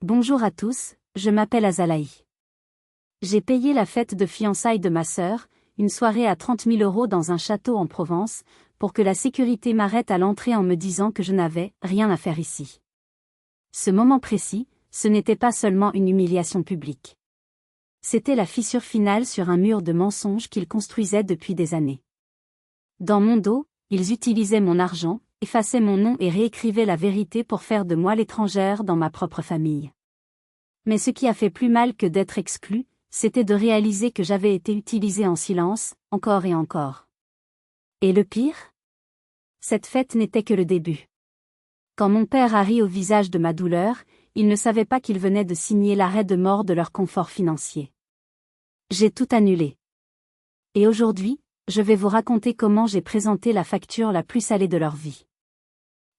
Bonjour à tous, je m'appelle Azalaï. J'ai payé la fête de fiançailles de ma sœur, une soirée à 30 000 € dans un château en Provence, pour que la sécurité m'arrête à l'entrée en me disant que je n'avais rien à faire ici. Ce moment précis, ce n'était pas seulement une humiliation publique. C'était la fissure finale sur un mur de mensonges qu'ils construisaient depuis des années. Dans mon dos, ils utilisaient mon argent, effaçaient mon nom et réécrivaient la vérité pour faire de moi l'étrangère dans ma propre famille. Mais ce qui a fait plus mal que d'être exclu, c'était de réaliser que j'avais été utilisée en silence, encore et encore. Et le pire ? Cette fête n'était que le début. Quand mon père a ri au visage de ma douleur, il ne savait pas qu'il venait de signer l'arrêt de mort de leur confort financier. J'ai tout annulé. Et aujourd'hui, je vais vous raconter comment j'ai présenté la facture la plus salée de leur vie.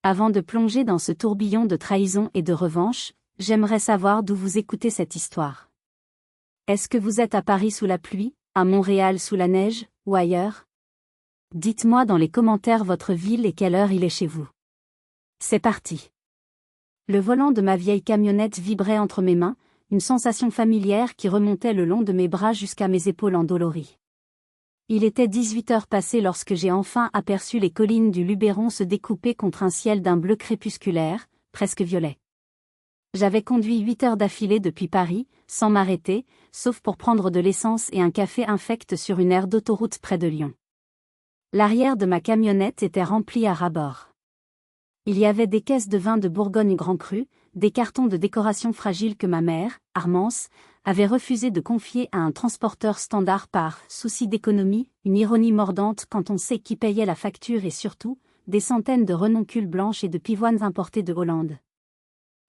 Avant de plonger dans ce tourbillon de trahison et de revanche, j'aimerais savoir d'où vous écoutez cette histoire. Est-ce que vous êtes à Paris sous la pluie, à Montréal sous la neige, ou ailleurs ? Dites-moi dans les commentaires votre ville et quelle heure il est chez vous. C'est parti. Le volant de ma vieille camionnette vibrait entre mes mains, une sensation familière qui remontait le long de mes bras jusqu'à mes épaules endolories. Il était 18 heures passées lorsque j'ai enfin aperçu les collines du Luberon se découper contre un ciel d'un bleu crépusculaire, presque violet. J'avais conduit 8 heures d'affilée depuis Paris, sans m'arrêter, sauf pour prendre de l'essence et un café infect sur une aire d'autoroute près de Lyon. L'arrière de ma camionnette était rempli à ras-bord. Il y avait des caisses de vin de Bourgogne Grand Cru, des cartons de décoration fragiles que ma mère, Armance, avait refusé de confier à un transporteur standard par souci d'économie, une ironie mordante quand on sait qui payait la facture et surtout, des centaines de renoncules blanches et de pivoines importées de Hollande.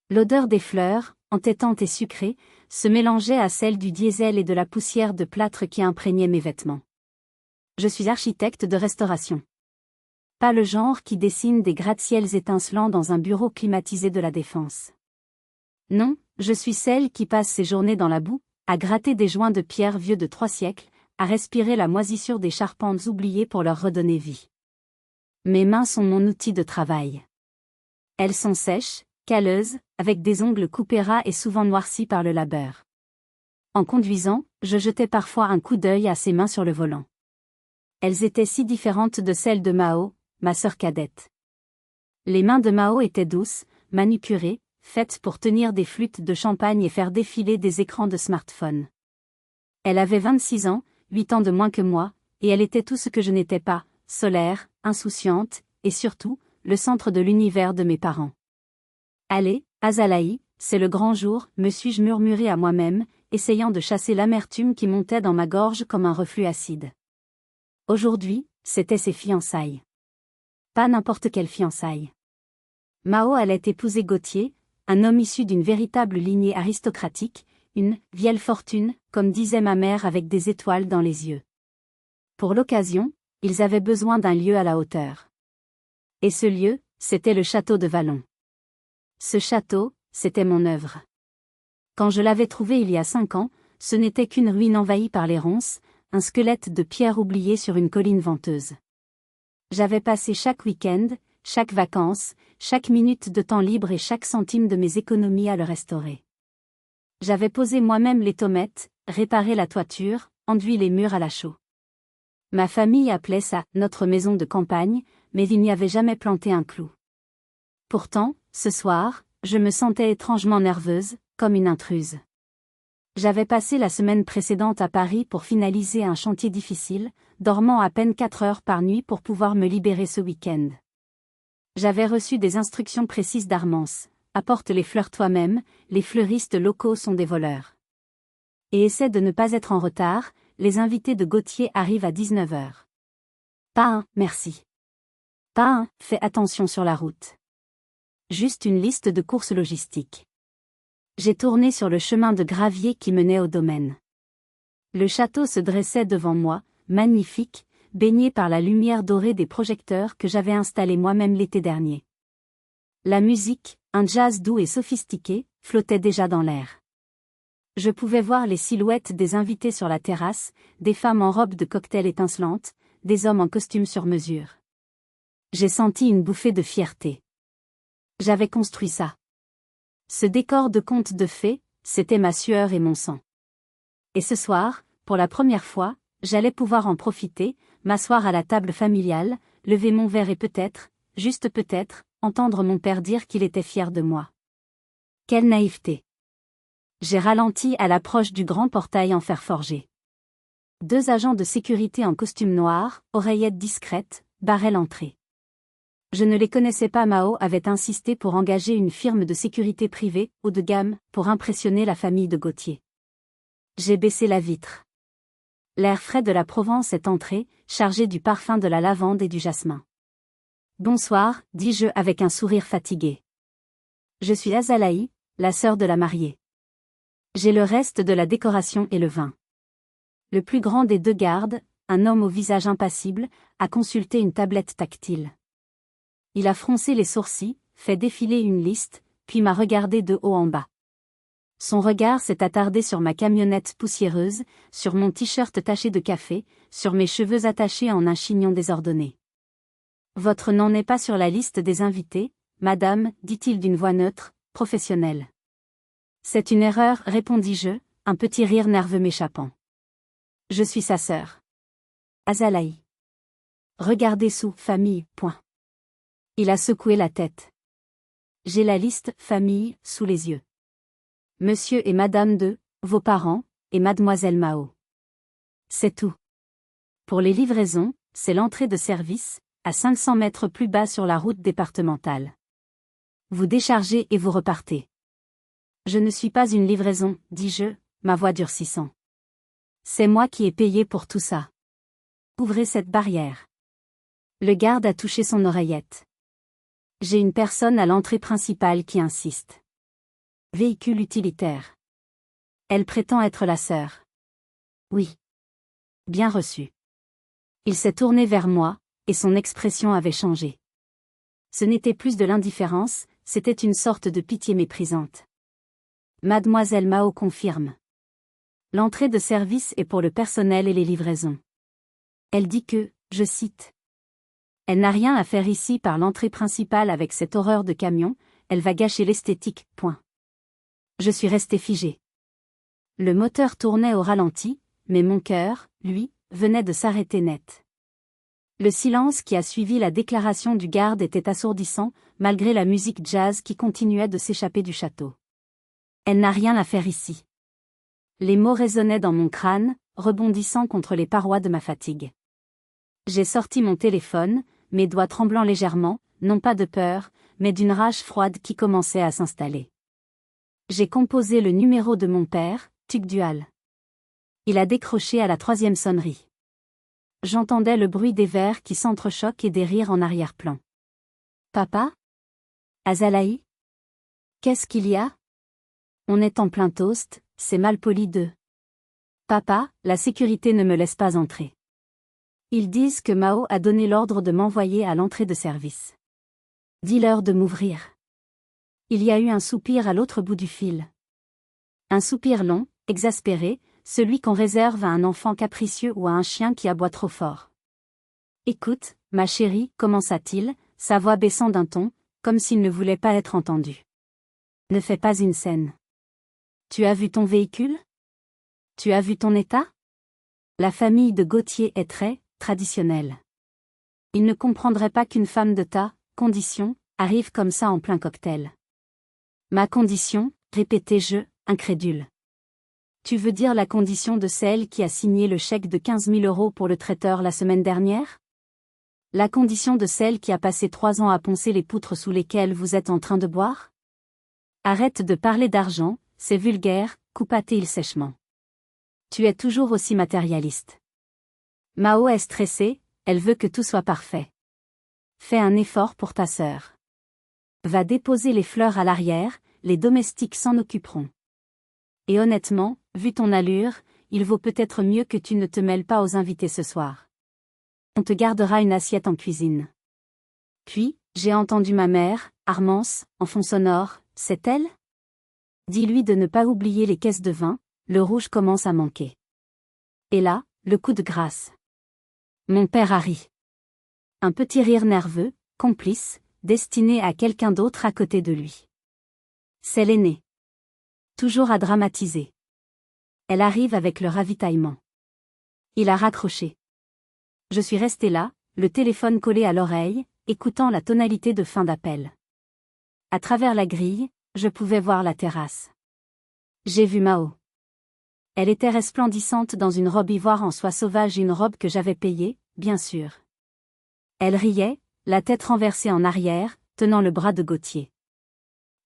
L'odeur des fleurs, entêtante et sucrée, se mélangeait à celle du diesel et de la poussière de plâtre qui imprégnait mes vêtements. Je suis architecte de restauration. Pas le genre qui dessine des gratte-ciels étincelants dans un bureau climatisé de la Défense. Non, je suis celle qui passe ses journées dans la boue, à gratter des joints de pierre vieux de 3 siècles, à respirer la moisissure des charpentes oubliées pour leur redonner vie. Mes mains sont mon outil de travail. Elles sont sèches, calleuses, avec des ongles coupés ras et souvent noircis par le labeur. En conduisant, je jetais parfois un coup d'œil à ses mains sur le volant. Elles étaient si différentes de celles de Mao, ma sœur cadette. Les mains de Mao étaient douces, manucurées, faites pour tenir des flûtes de champagne et faire défiler des écrans de smartphone. Elle avait 26 ans, 8 ans de moins que moi, et elle était tout ce que je n'étais pas, solaire, insouciante, et surtout, le centre de l'univers de mes parents. Allez, Azalaï, c'est le grand jour, me suis-je murmuré à moi-même, essayant de chasser l'amertume qui montait dans ma gorge comme un reflux acide. Aujourd'hui, c'était ses fiançailles. Pas n'importe quelle fiançailles. Mao allait épouser Gauthier, un homme issu d'une véritable lignée aristocratique, une « vieille fortune », comme disait ma mère avec des étoiles dans les yeux. Pour l'occasion, ils avaient besoin d'un lieu à la hauteur. Et ce lieu, c'était le château de Vallon. Ce château, c'était mon œuvre. Quand je l'avais trouvé il y a 5 ans, ce n'était qu'une ruine envahie par les ronces, un squelette de pierre oublié sur une colline venteuse. J'avais passé chaque week-end, chaque vacances, chaque minute de temps libre et chaque centime de mes économies à le restaurer. J'avais posé moi-même les tomates, réparé la toiture, enduit les murs à la chaux. Ma famille appelait ça « notre maison de campagne », mais il n'y avait jamais planté un clou. Pourtant, ce soir, je me sentais étrangement nerveuse, comme une intruse. J'avais passé la semaine précédente à Paris pour finaliser un chantier difficile, dormant à peine 4 heures par nuit pour pouvoir me libérer ce week-end. J'avais reçu des instructions précises d'Armance. Apporte les fleurs toi-même, les fleuristes locaux sont des voleurs. Et essaie de ne pas être en retard, les invités de Gauthier arrivent à 19 heures. Pas un, merci. Pas un, fais attention sur la route. Juste une liste de courses logistiques. J'ai tourné sur le chemin de gravier qui menait au domaine. Le château se dressait devant moi, magnifique, baigné par la lumière dorée des projecteurs que j'avais installés moi-même l'été dernier. La musique, un jazz doux et sophistiqué, flottait déjà dans l'air. Je pouvais voir les silhouettes des invités sur la terrasse, des femmes en robes de cocktail étincelantes, des hommes en costume sur mesure. J'ai senti une bouffée de fierté. J'avais construit ça. Ce décor de conte de fées, c'était ma sueur et mon sang. Et ce soir, pour la première fois, j'allais pouvoir en profiter, m'asseoir à la table familiale, lever mon verre et peut-être, juste peut-être, entendre mon père dire qu'il était fier de moi. Quelle naïveté! J'ai ralenti à l'approche du grand portail en fer forgé. 2 agents de sécurité en costume noir, oreillettes discrètes, barraient l'entrée. Je ne les connaissais pas. Mao avait insisté pour engager une firme de sécurité privée, haut de gamme, pour impressionner la famille de Gauthier. J'ai baissé la vitre. L'air frais de la Provence est entré, chargé du parfum de la lavande et du jasmin. Bonsoir, dis-je avec un sourire fatigué. Je suis Azalaï, la sœur de la mariée. J'ai le reste de la décoration et le vin. Le plus grand des 2 gardes, un homme au visage impassible, a consulté une tablette tactile. Il a froncé les sourcils, fait défiler une liste, puis m'a regardé de haut en bas. Son regard s'est attardé sur ma camionnette poussiéreuse, sur mon t-shirt taché de café, sur mes cheveux attachés en un chignon désordonné. Votre nom n'est pas sur la liste des invités, madame, dit-il d'une voix neutre, professionnelle. C'est une erreur, répondis-je, un petit rire nerveux m'échappant. Je suis sa sœur. Azalaï. Regardez sous famille, point. Il a secoué la tête. J'ai la liste famille sous les yeux. Monsieur et madame de, vos parents, et mademoiselle Mao. C'est tout. Pour les livraisons, c'est l'entrée de service, à 500 mètres plus bas sur la route départementale. Vous déchargez et vous repartez. Je ne suis pas une livraison, dis-je, ma voix durcissant. C'est moi qui ai payé pour tout ça. Ouvrez cette barrière. Le garde a touché son oreillette. J'ai une personne à l'entrée principale qui insiste. Véhicule utilitaire. Elle prétend être la sœur. Oui. Bien reçu. Il s'est tourné vers moi, et son expression avait changé. Ce n'était plus de l'indifférence, c'était une sorte de pitié méprisante. Mademoiselle Mao confirme. L'entrée de service est pour le personnel et les livraisons. Elle dit que, je cite, « Elle n'a rien à faire ici par l'entrée principale avec cette horreur de camion, elle va gâcher l'esthétique, point. » Je suis resté figé. Le moteur tournait au ralenti, mais mon cœur, lui, venait de s'arrêter net. Le silence qui a suivi la déclaration du garde était assourdissant, malgré la musique jazz qui continuait de s'échapper du château. Elle n'a rien à faire ici. Les mots résonnaient dans mon crâne, rebondissant contre les parois de ma fatigue. J'ai sorti mon téléphone, mes doigts tremblant légèrement, non pas de peur, mais d'une rage froide qui commençait à s'installer. J'ai composé le numéro de mon père, Tugdual. Il a décroché à la 3e sonnerie. J'entendais le bruit des verres qui s'entrechoquent et des rires en arrière-plan. Papa? Azalaï? Qu'est-ce qu'il y a? On est en plein toast, c'est mal poli de. Papa, la sécurité ne me laisse pas entrer. Ils disent que Mao a donné l'ordre de m'envoyer à l'entrée de service. Dis-leur de m'ouvrir. Il y a eu un soupir à l'autre bout du fil. Un soupir long, exaspéré, celui qu'on réserve à un enfant capricieux ou à un chien qui aboie trop fort. Écoute, ma chérie, commença-t-il, sa voix baissant d'un ton, comme s'il ne voulait pas être entendu. Ne fais pas une scène. Tu as vu ton véhicule? Tu as vu ton état? La famille de Gauthier est très traditionnelle. Il ne comprendrait pas qu'une femme de ta condition arrive comme ça en plein cocktail. Ma condition, répétai-je, incrédule. Tu veux dire la condition de celle qui a signé le chèque de 15 000 € pour le traiteur la semaine dernière? La condition de celle qui a passé 3 ans à poncer les poutres sous lesquelles vous êtes en train de boire? Arrête de parler d'argent, c'est vulgaire, coupa-t-il sèchement. Tu es toujours aussi matérialiste. Mao est stressée, elle veut que tout soit parfait. Fais un effort pour ta sœur. Va déposer les fleurs à l'arrière, les domestiques s'en occuperont. Et honnêtement, vu ton allure, il vaut peut-être mieux que tu ne te mêles pas aux invités ce soir. On te gardera une assiette en cuisine. Puis, j'ai entendu ma mère, Armance, en fond sonore, c'est elle? Dis-lui de ne pas oublier les caisses de vin, le rouge commence à manquer. Et là, le coup de grâce. Mon père a ri. Un petit rire nerveux, complice, destiné à quelqu'un d'autre à côté de lui. C'est l'aînée. Toujours à dramatiser. Elle arrive avec le ravitaillement. Il a raccroché. Je suis resté là, le téléphone collé à l'oreille, écoutant la tonalité de fin d'appel. À travers la grille, je pouvais voir la terrasse. J'ai vu Mao. Elle était resplendissante dans une robe ivoire en soie sauvage, une robe que j'avais payée, bien sûr. Elle riait, la tête renversée en arrière, tenant le bras de Gauthier.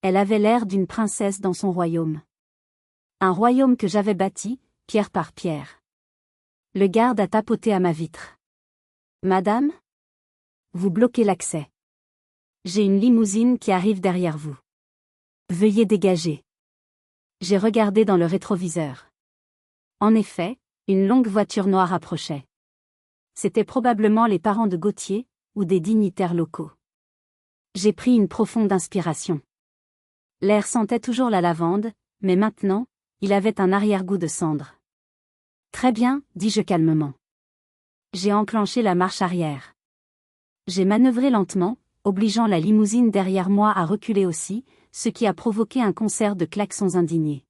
Elle avait l'air d'une princesse dans son royaume. Un royaume que j'avais bâti, pierre par pierre. Le garde a tapoté à ma vitre. Madame ? Vous bloquez l'accès. J'ai une limousine qui arrive derrière vous. Veuillez dégager. J'ai regardé dans le rétroviseur. En effet, une longue voiture noire approchait. C'étaient probablement les parents de Gauthier, ou des dignitaires locaux. J'ai pris une profonde inspiration. L'air sentait toujours la lavande, mais maintenant, il avait un arrière-goût de cendre. Très bien, dis-je calmement. J'ai enclenché la marche arrière. J'ai manœuvré lentement, obligeant la limousine derrière moi à reculer aussi, ce qui a provoqué un concert de klaxons indignés.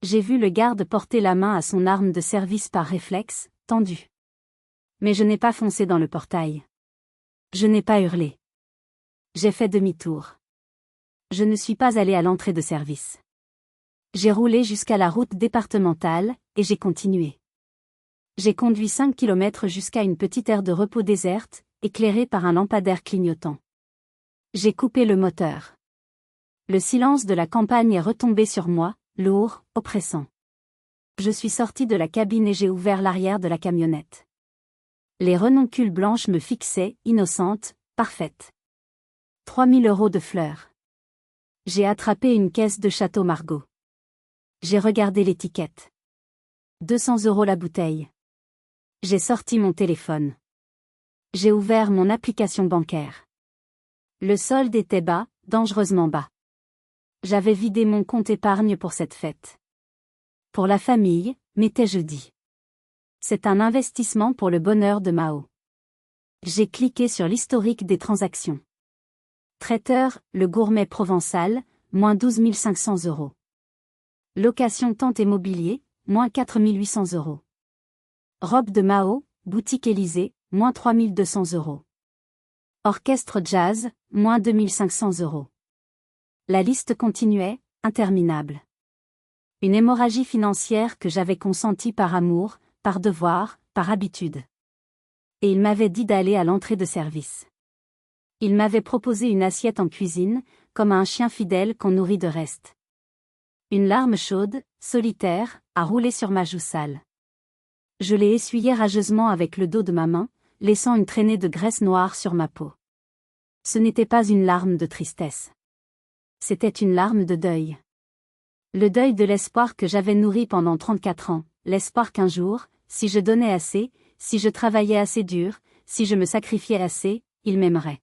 J'ai vu le garde porter la main à son arme de service par réflexe, tendue. Mais je n'ai pas foncé dans le portail. Je n'ai pas hurlé. J'ai fait demi-tour. Je ne suis pas allé à l'entrée de service. J'ai roulé jusqu'à la route départementale, et j'ai continué. J'ai conduit 5 kilomètres jusqu'à une petite aire de repos déserte, éclairée par un lampadaire clignotant. J'ai coupé le moteur. Le silence de la campagne est retombé sur moi, lourd, oppressant. Je suis sorti de la cabine et j'ai ouvert l'arrière de la camionnette. Les renoncules blanches me fixaient, innocentes, parfaites. 3000 € de fleurs. J'ai attrapé une caisse de Château Margaux. J'ai regardé l'étiquette. 200 € la bouteille. J'ai sorti mon téléphone. J'ai ouvert mon application bancaire. Le solde était bas, dangereusement bas. J'avais vidé mon compte épargne pour cette fête. Pour la famille, m'étais-je dit. C'est un investissement pour le bonheur de Mao. J'ai cliqué sur l'historique des transactions. Traiteur, le gourmet provençal, moins 12 500 €. Location tente immobilier, moins 4 800 €. Robe de Mao, boutique Élysée, moins 3 200 €. Orchestre jazz, moins 2 500 €. La liste continuait, interminable. Une hémorragie financière que j'avais consentie par amour, par devoir, par habitude. Et il m'avait dit d'aller à l'entrée de service. Il m'avait proposé une assiette en cuisine, comme à un chien fidèle qu'on nourrit de restes. Une larme chaude, solitaire, a roulé sur ma joue sale. Je l'ai essuyée rageusement avec le dos de ma main, laissant une traînée de graisse noire sur ma peau. Ce n'était pas une larme de tristesse. C'était une larme de deuil. Le deuil de l'espoir que j'avais nourri pendant 34 ans, l'espoir qu'un jour, si je donnais assez, si je travaillais assez dur, si je me sacrifiais assez, il m'aimerait.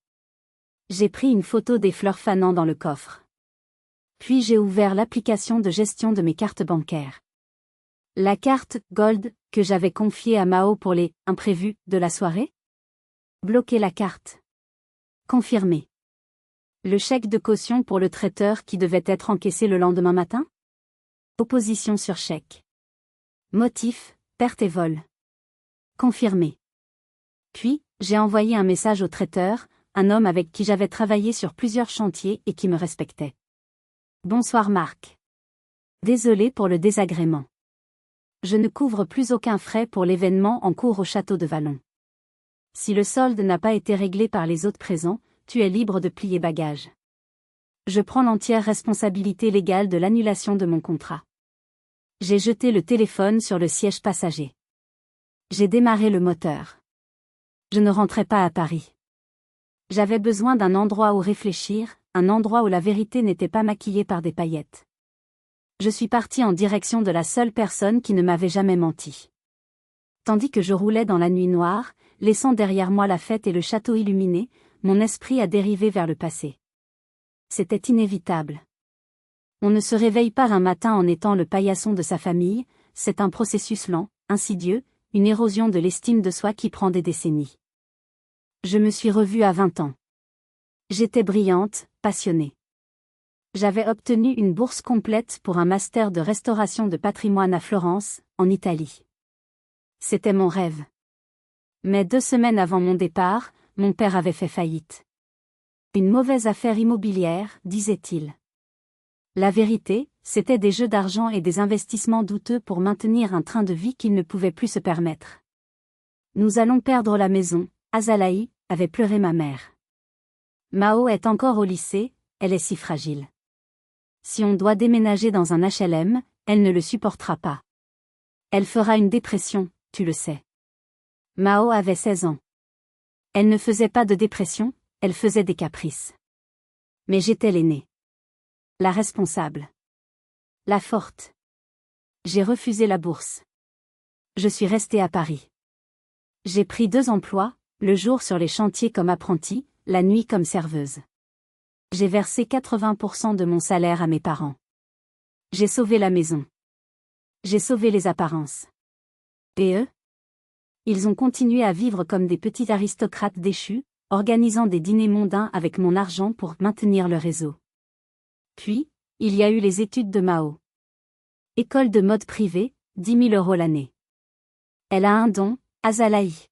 J'ai pris une photo des fleurs fanant dans le coffre. Puis j'ai ouvert l'application de gestion de mes cartes bancaires. La carte Gold que j'avais confiée à Mao pour les imprévus de la soirée. Bloquer la carte. Confirmer. Le chèque de caution pour le traiteur qui devait être encaissé le lendemain matin. Opposition sur chèque. Motif, perte et vol. Confirmer. Puis, j'ai envoyé un message au traiteur, un homme avec qui j'avais travaillé sur plusieurs chantiers et qui me respectait. Bonsoir Marc. Désolé pour le désagrément. Je ne couvre plus aucun frais pour l'événement en cours au château de Vallon. Si le solde n'a pas été réglé par les hôtes présents, tu es libre de plier bagages. Je prends l'entière responsabilité légale de l'annulation de mon contrat. J'ai jeté le téléphone sur le siège passager. J'ai démarré le moteur. Je ne rentrais pas à Paris. J'avais besoin d'un endroit où réfléchir, un endroit où la vérité n'était pas maquillée par des paillettes. Je suis parti en direction de la seule personne qui ne m'avait jamais menti. Tandis que je roulais dans la nuit noire, laissant derrière moi la fête et le château illuminé, mon esprit a dérivé vers le passé. C'était inévitable. On ne se réveille pas un matin en étant le paillasson de sa famille, c'est un processus lent, insidieux, une érosion de l'estime de soi qui prend des décennies. Je me suis revue à 20 ans. J'étais brillante, passionnée. J'avais obtenu une bourse complète pour un master de restauration de patrimoine à Florence, en Italie. C'était mon rêve. Mais 2 semaines avant mon départ, mon père avait fait faillite. Une mauvaise affaire immobilière, disait-il. La vérité, c'était des jeux d'argent et des investissements douteux pour maintenir un train de vie qu'il ne pouvait plus se permettre. Nous allons perdre la maison, Azalaï, avait pleuré ma mère. Mao est encore au lycée, elle est si fragile. Si on doit déménager dans un HLM, elle ne le supportera pas. Elle fera une dépression, tu le sais. Mao avait 16 ans. Elle ne faisait pas de dépression, elle faisait des caprices. Mais j'étais l'aînée. La responsable. La forte. J'ai refusé la bourse. Je suis restée à Paris. J'ai pris 2 emplois, le jour sur les chantiers comme apprentie, la nuit comme serveuse. J'ai versé 80% de mon salaire à mes parents. J'ai sauvé la maison. J'ai sauvé les apparences. Et eux? Ils ont continué à vivre comme des petits aristocrates déchus, organisant des dîners mondains avec mon argent pour maintenir le réseau. Puis, il y a eu les études de Mao. École de mode privée, 10 000 € l'année. Elle a un don, Azalaï.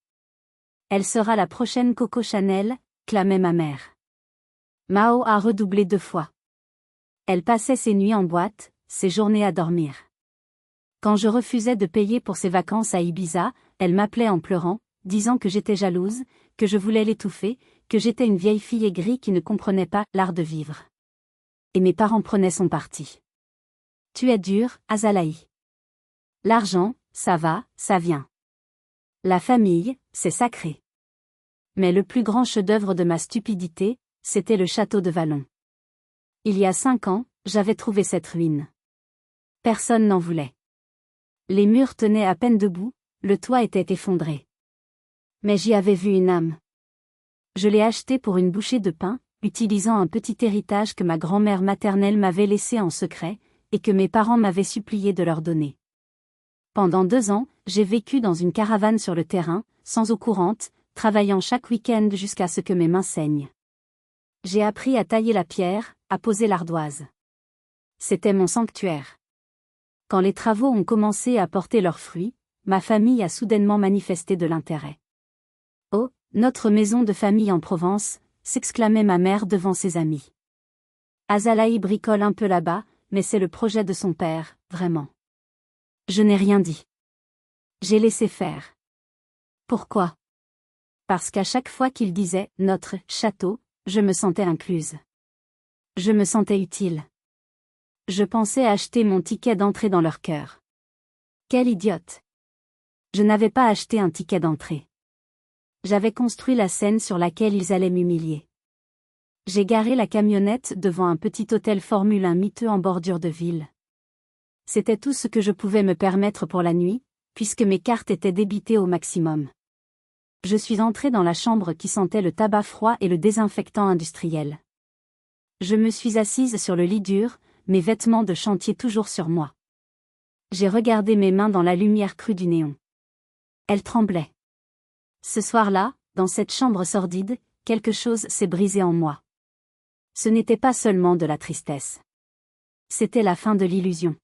Elle sera la prochaine Coco Chanel, clamait ma mère. Mao a redoublé 2 fois. Elle passait ses nuits en boîte, ses journées à dormir. Quand je refusais de payer pour ses vacances à Ibiza, elle m'appelait en pleurant, disant que j'étais jalouse, que je voulais l'étouffer, que j'étais une vieille fille aigrie qui ne comprenait pas l'art de vivre. Et mes parents prenaient son parti. Tu es dur, Azalaï. L'argent, ça va, ça vient. La famille, c'est sacré. Mais le plus grand chef-d'œuvre de ma stupidité, c'était le château de Vallon. Il y a 5 ans, j'avais trouvé cette ruine. Personne n'en voulait. Les murs tenaient à peine debout, le toit était effondré. Mais j'y avais vu une âme. Je l'ai acheté pour une bouchée de pain, utilisant un petit héritage que ma grand-mère maternelle m'avait laissé en secret, et que mes parents m'avaient supplié de leur donner. Pendant 2 ans, j'ai vécu dans une caravane sur le terrain, sans eau courante, travaillant chaque week-end jusqu'à ce que mes mains saignent. J'ai appris à tailler la pierre, à poser l'ardoise. C'était mon sanctuaire. Quand les travaux ont commencé à porter leurs fruits, ma famille a soudainement manifesté de l'intérêt. Oh, notre maison de famille en Provence, s'exclamait ma mère devant ses amis. Azalaï bricole un peu là-bas, mais c'est le projet de son père, vraiment. Je n'ai rien dit. J'ai laissé faire. Pourquoi? Parce qu'à chaque fois qu'il disait « notre château », je me sentais incluse. Je me sentais utile. Je pensais acheter mon ticket d'entrée dans leur cœur. Quelle idiote! Je n'avais pas acheté un ticket d'entrée. J'avais construit la scène sur laquelle ils allaient m'humilier. J'ai garé la camionnette devant un petit hôtel Formule 1 miteux en bordure de ville. C'était tout ce que je pouvais me permettre pour la nuit, puisque mes cartes étaient débitées au maximum. Je suis entrée dans la chambre qui sentait le tabac froid et le désinfectant industriel. Je me suis assise sur le lit dur, mes vêtements de chantier toujours sur moi. J'ai regardé mes mains dans la lumière crue du néon. Elles tremblaient. Ce soir-là, dans cette chambre sordide, quelque chose s'est brisé en moi. Ce n'était pas seulement de la tristesse. C'était la fin de l'illusion.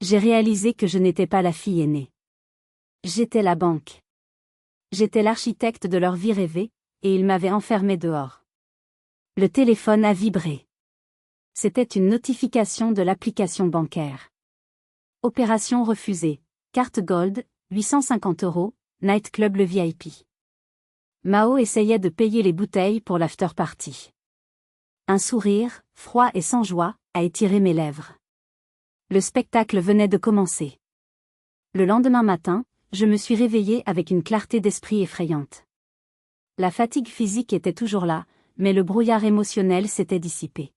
J'ai réalisé que je n'étais pas la fille aînée. J'étais la banque. J'étais l'architecte de leur vie rêvée, et ils m'avaient enfermée dehors. Le téléphone a vibré. C'était une notification de l'application bancaire. Opération refusée. Carte Gold, 850 €, Nightclub le VIP. Mao essayait de payer les bouteilles pour l'after party. Un sourire, froid et sans joie, a étiré mes lèvres. Le spectacle venait de commencer. Le lendemain matin, je me suis réveillée avec une clarté d'esprit effrayante. La fatigue physique était toujours là, mais le brouillard émotionnel s'était dissipé.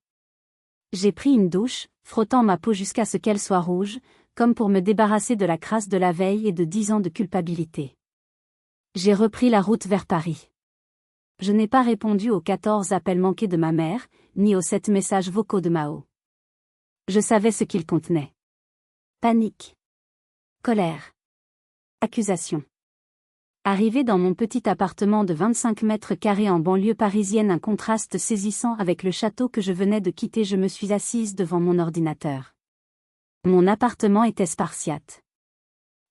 J'ai pris une douche, frottant ma peau jusqu'à ce qu'elle soit rouge, comme pour me débarrasser de la crasse de la veille et de 10 ans de culpabilité. J'ai repris la route vers Paris. Je n'ai pas répondu aux 14 appels manqués de ma mère, ni aux 7 messages vocaux de Mao. Je savais ce qu'ils contenaient. Panique. Colère. Accusation. Arrivé dans mon petit appartement de 25 mètres carrés en banlieue parisienne, un contraste saisissant avec le château que je venais de quitter, je me suis assise devant mon ordinateur. Mon appartement était spartiate.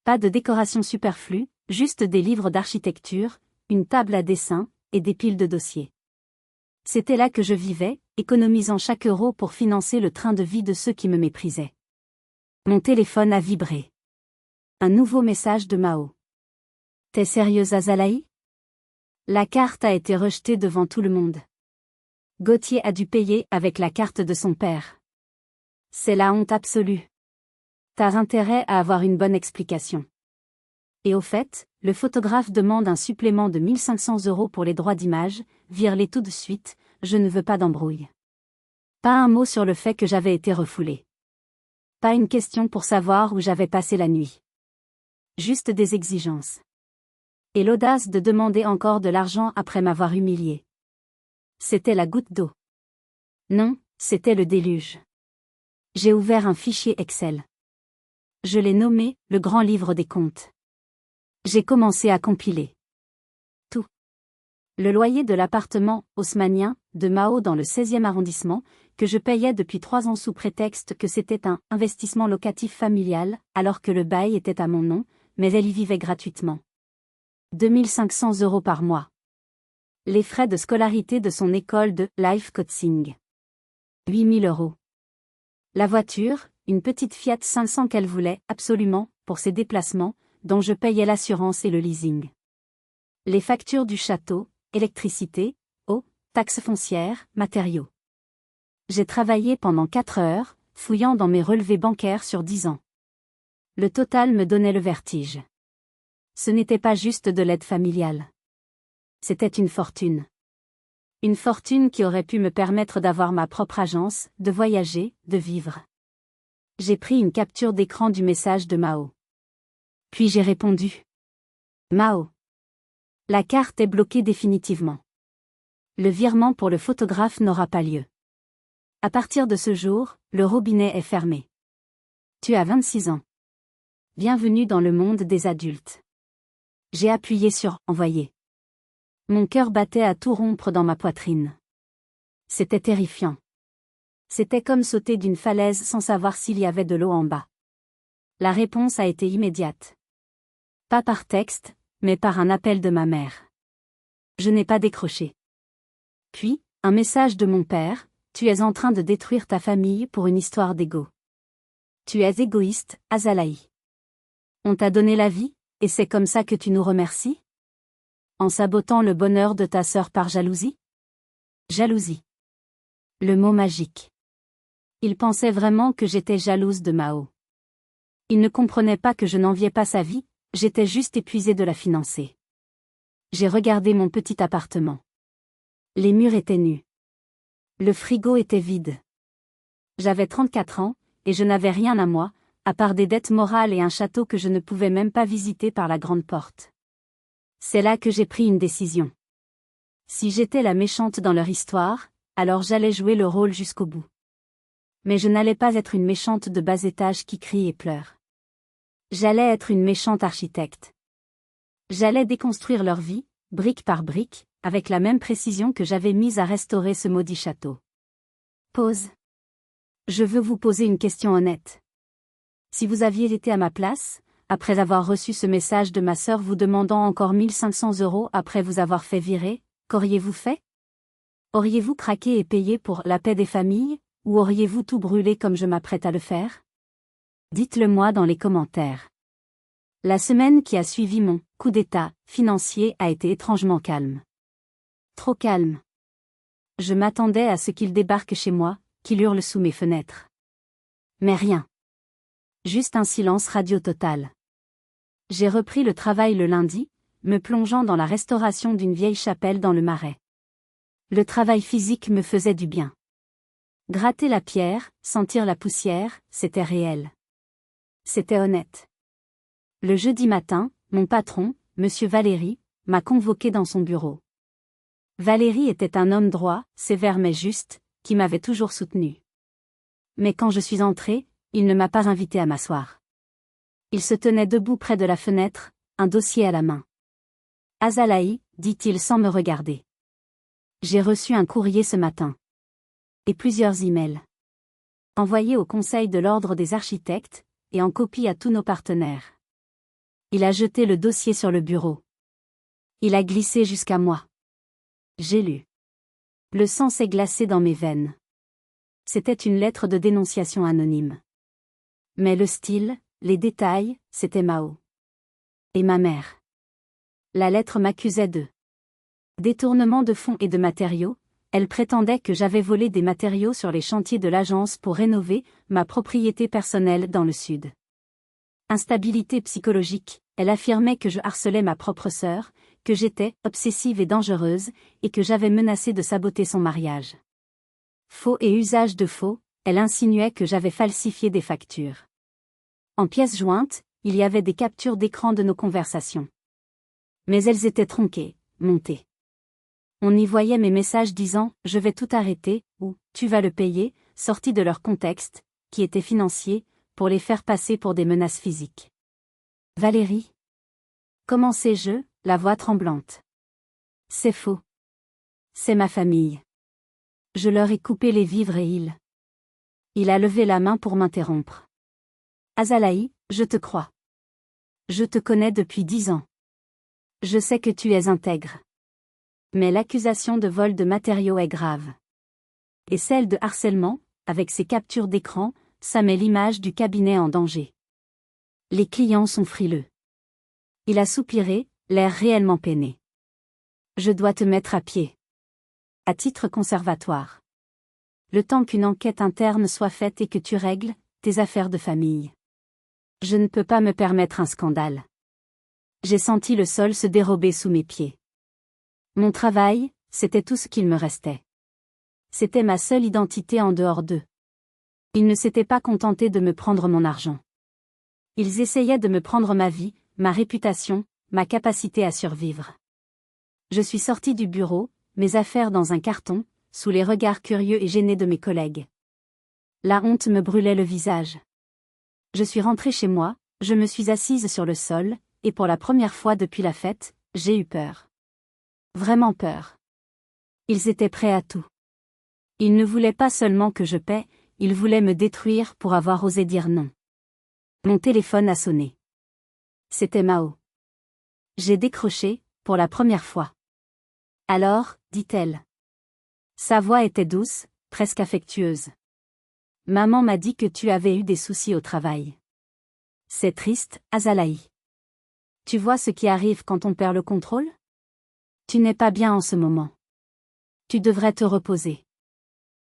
Pas de décoration superflue, juste des livres d'architecture, une table à dessin, et des piles de dossiers. C'était là que je vivais, économisant chaque euro pour financer le train de vie de ceux qui me méprisaient. Mon téléphone a vibré. Un nouveau message de Mao. T'es sérieuse, Azalaï? La carte a été rejetée devant tout le monde. Gauthier a dû payer avec la carte de son père. C'est la honte absolue. T'as intérêt à avoir une bonne explication. Et au fait, le photographe demande un supplément de 1500 € pour les droits d'image, vire-les tout de suite, je ne veux pas d'embrouille. Pas un mot sur le fait que j'avais été refoulée. Pas une question pour savoir où j'avais passé la nuit. Juste des exigences. Et l'audace de demander encore de l'argent après m'avoir humiliée. C'était la goutte d'eau. Non, c'était le déluge. J'ai ouvert un fichier Excel. Je l'ai nommé « Le grand livre des comptes ». J'ai commencé à compiler. Tout. Le loyer de l'appartement haussmannien de Mao dans le 16e arrondissement, que je payais depuis 3 ans sous prétexte que c'était un investissement locatif familial, alors que le bail était à mon nom, mais elle y vivait gratuitement. 2500 € par mois. Les frais de scolarité de son école de life coaching. 8000 €. La voiture, une petite Fiat 500 qu'elle voulait, absolument, pour ses déplacements, dont je payais l'assurance et le leasing. Les factures du château, électricité, eau, taxes foncières, matériaux. J'ai travaillé pendant 4 heures, fouillant dans mes relevés bancaires sur 10 ans. Le total me donnait le vertige. Ce n'était pas juste de l'aide familiale. C'était une fortune. Une fortune qui aurait pu me permettre d'avoir ma propre agence, de voyager, de vivre. J'ai pris une capture d'écran du message de Mao. Puis j'ai répondu. Mao. La carte est bloquée définitivement. Le virement pour le photographe n'aura pas lieu. À partir de ce jour, le robinet est fermé. Tu as 26 ans. Bienvenue dans le monde des adultes. J'ai appuyé sur « Envoyer ». Mon cœur battait à tout rompre dans ma poitrine. C'était terrifiant. C'était comme sauter d'une falaise sans savoir s'il y avait de l'eau en bas. La réponse a été immédiate. Pas par texte, mais par un appel de ma mère. Je n'ai pas décroché. Puis, un message de mon père, « Tu es en train de détruire ta famille pour une histoire d'ego. Tu es égoïste, Azalaï. On t'a donné la vie, et c'est comme ça que tu nous remercies? En sabotant le bonheur de ta sœur par jalousie? Jalousie. Le mot magique. Il pensait vraiment que j'étais jalouse de Mao. Il ne comprenait pas que je n'enviais pas sa vie, j'étais juste épuisée de la financer. J'ai regardé mon petit appartement. Les murs étaient nus. Le frigo était vide. J'avais 34 ans, et je n'avais rien à moi, à part des dettes morales et un château que je ne pouvais même pas visiter par la grande porte. C'est là que j'ai pris une décision. Si j'étais la méchante dans leur histoire, alors j'allais jouer le rôle jusqu'au bout. Mais je n'allais pas être une méchante de bas étage qui crie et pleure. J'allais être une méchante architecte. J'allais déconstruire leur vie, brique par brique, avec la même précision que j'avais mise à restaurer ce maudit château. Pause. Je veux vous poser une question honnête. Si vous aviez été à ma place, après avoir reçu ce message de ma sœur vous demandant encore 1500 € après vous avoir fait virer, qu'auriez-vous fait? Auriez-vous craqué et payé pour la paix des familles, ou auriez-vous tout brûlé comme je m'apprête à le faire? Dites-le moi dans les commentaires. La semaine qui a suivi mon coup d'état financier a été étrangement calme. Trop calme. Je m'attendais à ce qu'il débarque chez moi, qu'il hurle sous mes fenêtres. Mais rien. Juste un silence radio total. J'ai repris le travail le lundi, me plongeant dans la restauration d'une vieille chapelle dans le Marais. Le travail physique me faisait du bien. Gratter la pierre, sentir la poussière, c'était réel. C'était honnête. Le jeudi matin, mon patron, Monsieur Valéry, m'a convoqué dans son bureau. Valéry était un homme droit, sévère mais juste, qui m'avait toujours soutenu. Mais quand je suis entrée, il ne m'a pas invité à m'asseoir. Il se tenait debout près de la fenêtre, un dossier à la main. Azalaï, dit-il sans me regarder. J'ai reçu un courrier ce matin. Et plusieurs emails. Envoyés au Conseil de l'Ordre des architectes, et en copie à tous nos partenaires. Il a jeté le dossier sur le bureau. Il a glissé jusqu'à moi. J'ai lu. Le sang s'est glacé dans mes veines. C'était une lettre de dénonciation anonyme. Mais le style, les détails, c'était Mao. Et ma mère. La lettre m'accusait de détournement de fonds et de matériaux. Elle prétendait que j'avais volé des matériaux sur les chantiers de l'agence pour rénover ma propriété personnelle dans le sud. Instabilité psychologique, elle affirmait que je harcelais ma propre sœur, que j'étais obsessive et dangereuse, et que j'avais menacé de saboter son mariage. Faux et usage de faux, elle insinuait que j'avais falsifié des factures. En pièces jointes, il y avait des captures d'écran de nos conversations. Mais elles étaient tronquées, montées. On y voyait mes messages disant « Je vais tout arrêter » ou « Tu vas le payer », sortis de leur contexte, qui était financier, pour les faire passer pour des menaces physiques. Valérie. Commençai-je, la voix tremblante. C'est faux. C'est ma famille. Je leur ai coupé les vivres et il a levé la main pour m'interrompre. Azalaï, je te crois. Je te connais depuis 10 ans. Je sais que tu es intègre. Mais l'accusation de vol de matériaux est grave. Et celle de harcèlement, avec ses captures d'écran, ça met l'image du cabinet en danger. Les clients sont frileux. Il a soupiré, l'air réellement peiné. Je dois te mettre à pied. À titre conservatoire. Le temps qu'une enquête interne soit faite et que tu règles tes affaires de famille. Je ne peux pas me permettre un scandale. J'ai senti le sol se dérober sous mes pieds. Mon travail, c'était tout ce qu'il me restait. C'était ma seule identité en dehors d'eux. Ils ne s'étaient pas contentés de me prendre mon argent. Ils essayaient de me prendre ma vie, ma réputation, ma capacité à survivre. Je suis sortie du bureau, mes affaires dans un carton, sous les regards curieux et gênés de mes collègues. La honte me brûlait le visage. Je suis rentrée chez moi, je me suis assise sur le sol, et pour la première fois depuis la fête, j'ai eu peur. Vraiment peur. Ils étaient prêts à tout. Ils ne voulaient pas seulement que je paie, ils voulaient me détruire pour avoir osé dire non. Mon téléphone a sonné. C'était Mao. J'ai décroché, pour la première fois. Alors, dit-elle. Sa voix était douce, presque affectueuse. Maman m'a dit que tu avais eu des soucis au travail. C'est triste, Azalaï. Tu vois ce qui arrive quand on perd le contrôle? Tu n'es pas bien en ce moment. Tu devrais te reposer.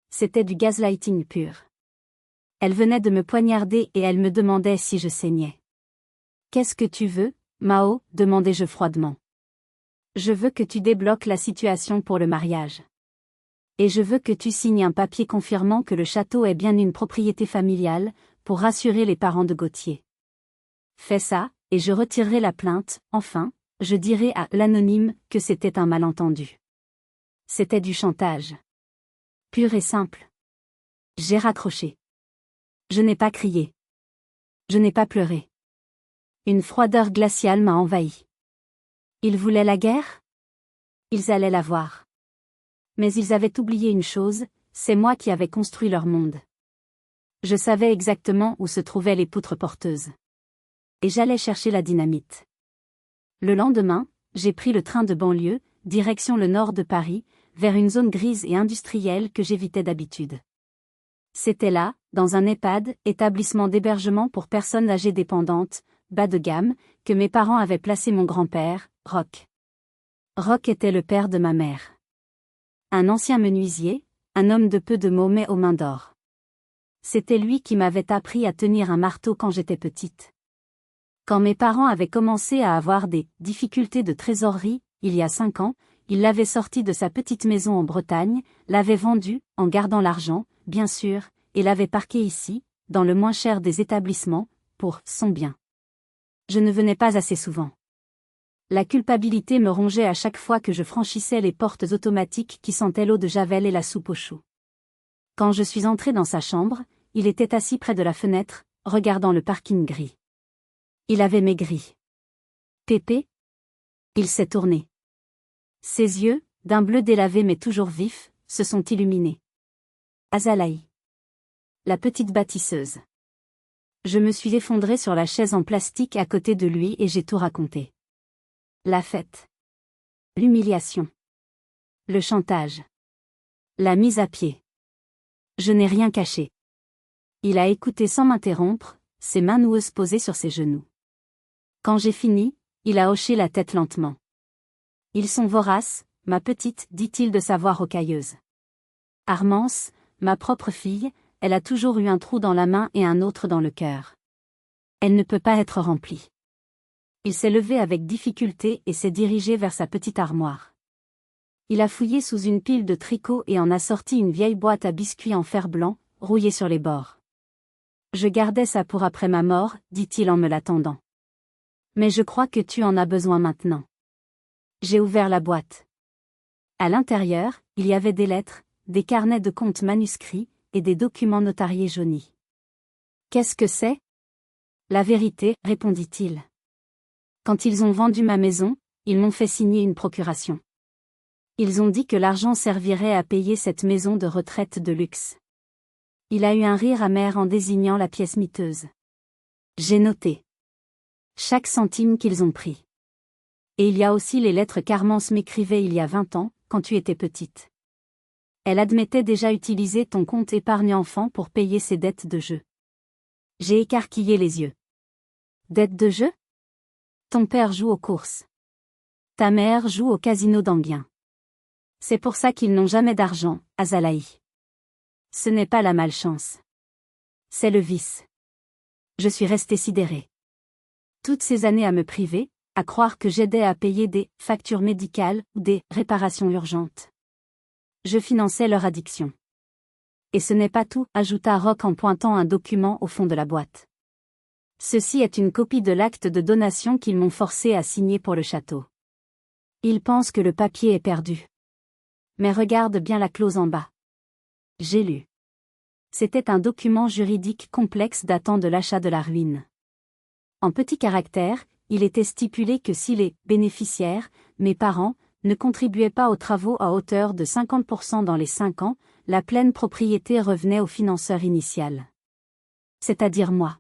C'était du gaslighting pur. Elle venait de me poignarder et elle me demandait si je saignais. Qu'est-ce que tu veux, Mao, demandai-je froidement. Je veux que tu débloques la situation pour le mariage. Et je veux que tu signes un papier confirmant que le château est bien une propriété familiale, pour rassurer les parents de Gauthier. Fais ça, et je retirerai la plainte, enfin, je dirai à l'anonyme que c'était un malentendu. C'était du chantage. Pur et simple. J'ai raccroché. Je n'ai pas crié. Je n'ai pas pleuré. Une froideur glaciale m'a envahi. Ils voulaient la guerre? Ils allaient la voir. Mais ils avaient oublié une chose, c'est moi qui avais construit leur monde. Je savais exactement où se trouvaient les poutres porteuses. Et j'allais chercher la dynamite. Le lendemain, j'ai pris le train de banlieue, direction le nord de Paris, vers une zone grise et industrielle que j'évitais d'habitude. C'était là, dans un EHPAD, établissement d'hébergement pour personnes âgées dépendantes, bas de gamme, que mes parents avaient placé mon grand-père, Roch. Roch était le père de ma mère. Un ancien menuisier, un homme de peu de mots mais aux mains d'or. C'était lui qui m'avait appris à tenir un marteau quand j'étais petite. Quand mes parents avaient commencé à avoir des difficultés de trésorerie, il y a 5 ans, il l'avait sorti de sa petite maison en Bretagne, l'avait vendue, en gardant l'argent, bien sûr, et l'avait parqué ici, dans le moins cher des établissements, pour son bien. Je ne venais pas assez souvent. La culpabilité me rongeait à chaque fois que je franchissais les portes automatiques qui sentaient l'eau de Javel et la soupe aux choux. Quand je suis entrée dans sa chambre, il était assis près de la fenêtre, regardant le parking gris. Il avait maigri. Pépé? Il s'est tourné. Ses yeux, d'un bleu délavé mais toujours vif, se sont illuminés. Azalaï. La petite bâtisseuse. Je me suis effondrée sur la chaise en plastique à côté de lui et j'ai tout raconté. La fête. L'humiliation. Le chantage. La mise à pied. Je n'ai rien caché. Il a écouté sans m'interrompre, ses mains noueuses posées sur ses genoux. Quand j'ai fini, il a hoché la tête lentement. Ils sont voraces, ma petite, dit-il de sa voix rocailleuse. Armance, ma propre fille, elle a toujours eu un trou dans la main et un autre dans le cœur. Elle ne peut pas être remplie. Il s'est levé avec difficulté et s'est dirigé vers sa petite armoire. Il a fouillé sous une pile de tricots et en a sorti une vieille boîte à biscuits en fer blanc, rouillée sur les bords. Je gardais ça pour après ma mort, dit-il en me l'attendant. Mais je crois que tu en as besoin maintenant. J'ai ouvert la boîte. À l'intérieur, il y avait des lettres, des carnets de comptes manuscrits, et des documents notariés jaunis. Qu'est-ce que c'est ? La vérité, répondit-il. Quand ils ont vendu ma maison, ils m'ont fait signer une procuration. Ils ont dit que l'argent servirait à payer cette maison de retraite de luxe. Il a eu un rire amer en désignant la pièce miteuse. J'ai noté chaque centime qu'ils ont pris. Et il y a aussi les lettres qu'Armance m'écrivait il y a 20 ans, quand tu étais petite. Elle admettait déjà utiliser ton compte épargne enfant pour payer ses dettes de jeu. J'ai écarquillé les yeux. Dettes de jeu ? Ton père joue aux courses. Ta mère joue au casino d'Anguien. C'est pour ça qu'ils n'ont jamais d'argent, Azalaï. Ce n'est pas la malchance. C'est le vice. Je suis restée sidérée. Toutes ces années à me priver, à croire que j'aidais à payer des factures médicales ou des réparations urgentes. Je finançais leur addiction. Et ce n'est pas tout, ajouta Roch en pointant un document au fond de la boîte. Ceci est une copie de l'acte de donation qu'ils m'ont forcé à signer pour le château. Ils pensent que le papier est perdu. Mais regarde bien la clause en bas. J'ai lu. C'était un document juridique complexe datant de l'achat de la ruine. En petits caractères, il était stipulé que si les bénéficiaires, mes parents, ne contribuaient pas aux travaux à hauteur de 50% dans les 5 ans, la pleine propriété revenait au financeur initial. C'est-à-dire moi.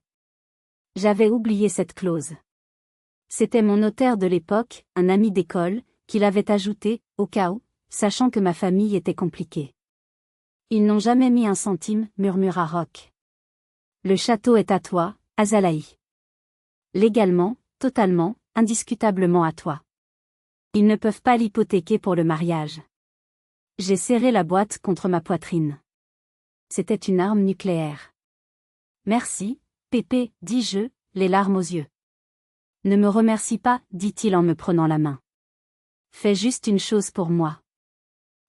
J'avais oublié cette clause. C'était mon notaire de l'époque, un ami d'école, qui l'avait ajoutée, au cas où, sachant que ma famille était compliquée. Ils n'ont jamais mis un centime, murmura Roch. Le château est à toi, Azalaï. Légalement, totalement, indiscutablement à toi. Ils ne peuvent pas l'hypothéquer pour le mariage. J'ai serré la boîte contre ma poitrine. C'était une arme nucléaire. Merci, Pépé, dis-je, les larmes aux yeux. Ne me remercie pas, dit-il en me prenant la main. Fais juste une chose pour moi.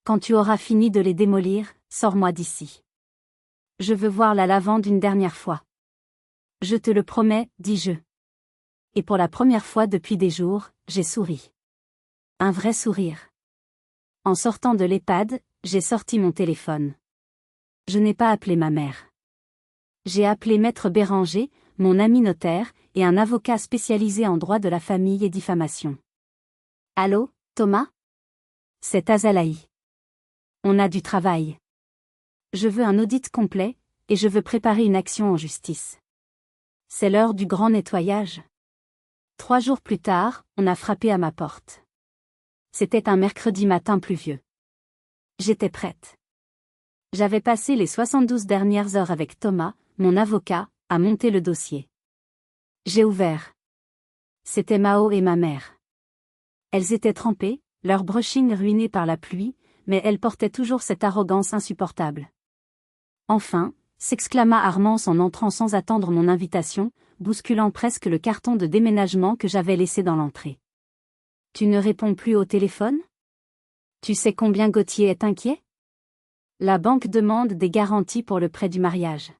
Quand tu auras fini de les démolir, sors-moi d'ici. Je veux voir la lavande une dernière fois. Je te le promets, dis-je. Et pour la première fois depuis des jours, j'ai souri. Un vrai sourire. En sortant de l'EHPAD, j'ai sorti mon téléphone. Je n'ai pas appelé ma mère. J'ai appelé Maître Béranger, mon ami notaire, et un avocat spécialisé en droit de la famille et diffamation. Allô, Thomas ? C'est Azalaï. On a du travail. Je veux un audit complet, et je veux préparer une action en justice. C'est l'heure du grand nettoyage. 3 jours plus tard, on a frappé à ma porte. C'était un mercredi matin pluvieux. J'étais prête. J'avais passé les 72 dernières heures avec Thomas, mon avocat, à monter le dossier. J'ai ouvert. C'était Mao et ma mère. Elles étaient trempées, leur brushing ruiné par la pluie, mais elles portaient toujours cette arrogance insupportable. Enfin, s'exclama Armance en entrant sans attendre mon invitation, bousculant presque le carton de déménagement que j'avais laissé dans l'entrée. Tu ne réponds plus au téléphone ? Tu sais combien Gauthier est inquiet ? La banque demande des garanties pour le prêt du mariage.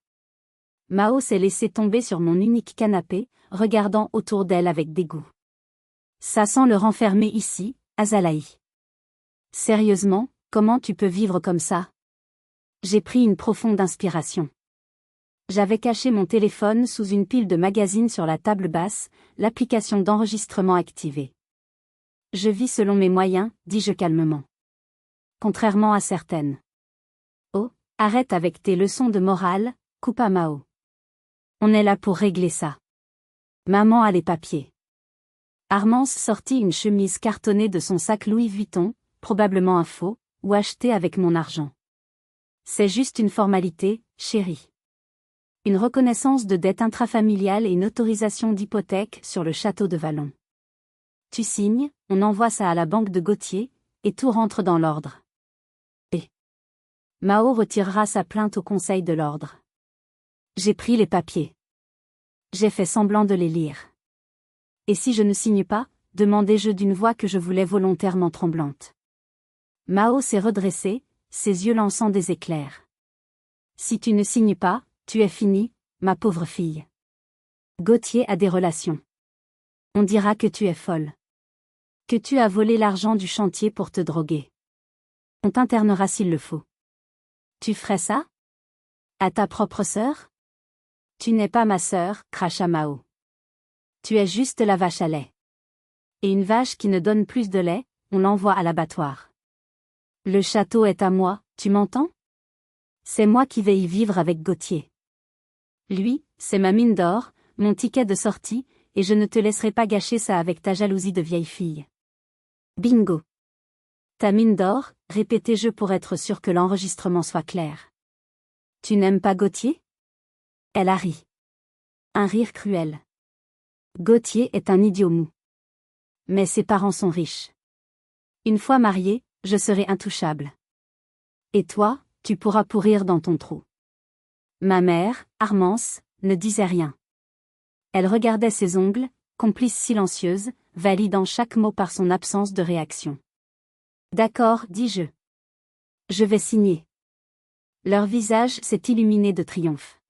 Mao s'est laissé tomber sur mon unique canapé, regardant autour d'elle avec dégoût. Ça sent le renfermer ici, Azalaï. Sérieusement, comment tu peux vivre comme ça ? J'ai pris une profonde inspiration. J'avais caché mon téléphone sous une pile de magazines sur la table basse, l'application d'enregistrement activée. Je vis selon mes moyens, dis-je calmement. Contrairement à certaines. Oh, arrête avec tes leçons de morale, coupa Mao. On est là pour régler ça. Maman a les papiers. Armance sortit une chemise cartonnée de son sac Louis Vuitton, probablement un faux, ou acheté avec mon argent. C'est juste une formalité, chérie. Une reconnaissance de dette intrafamiliale et une autorisation d'hypothèque sur le château de Vallon. Tu signes, on envoie ça à la banque de Gauthier, et tout rentre dans l'ordre. Et Mao retirera sa plainte au Conseil de l'ordre. J'ai pris les papiers. J'ai fait semblant de les lire. Et si je ne signe pas, demandai-je d'une voix que je voulais volontairement tremblante. Mao s'est redressé, ses yeux lançant des éclairs. Si tu ne signes pas, tu es finie, ma pauvre fille. Gauthier a des relations. On dira que tu es folle. Que tu as volé l'argent du chantier pour te droguer. On t'internera s'il le faut. Tu ferais ça? À ta propre sœur? Tu n'es pas ma sœur, cracha Mao. Tu es juste la vache à lait. Et une vache qui ne donne plus de lait, on l'envoie à l'abattoir. Le château est à moi, tu m'entends? C'est moi qui vais y vivre avec Gauthier. Lui, c'est ma mine d'or, mon ticket de sortie, et je ne te laisserai pas gâcher ça avec ta jalousie de vieille fille. Bingo. Ta mine d'or, répétai-je pour être sûr que l'enregistrement soit clair. Tu n'aimes pas Gauthier? Elle a ri. Un rire cruel. Gauthier est un idiot mou. Mais ses parents sont riches. Une fois marié, je serai intouchable. Et toi, tu pourras pourrir dans ton trou. Ma mère, Armance, ne disait rien. Elle regardait ses ongles, complice silencieuse, validant chaque mot par son absence de réaction. D'accord, dis-je. Je vais signer. Leur visage s'est illuminé de triomphe.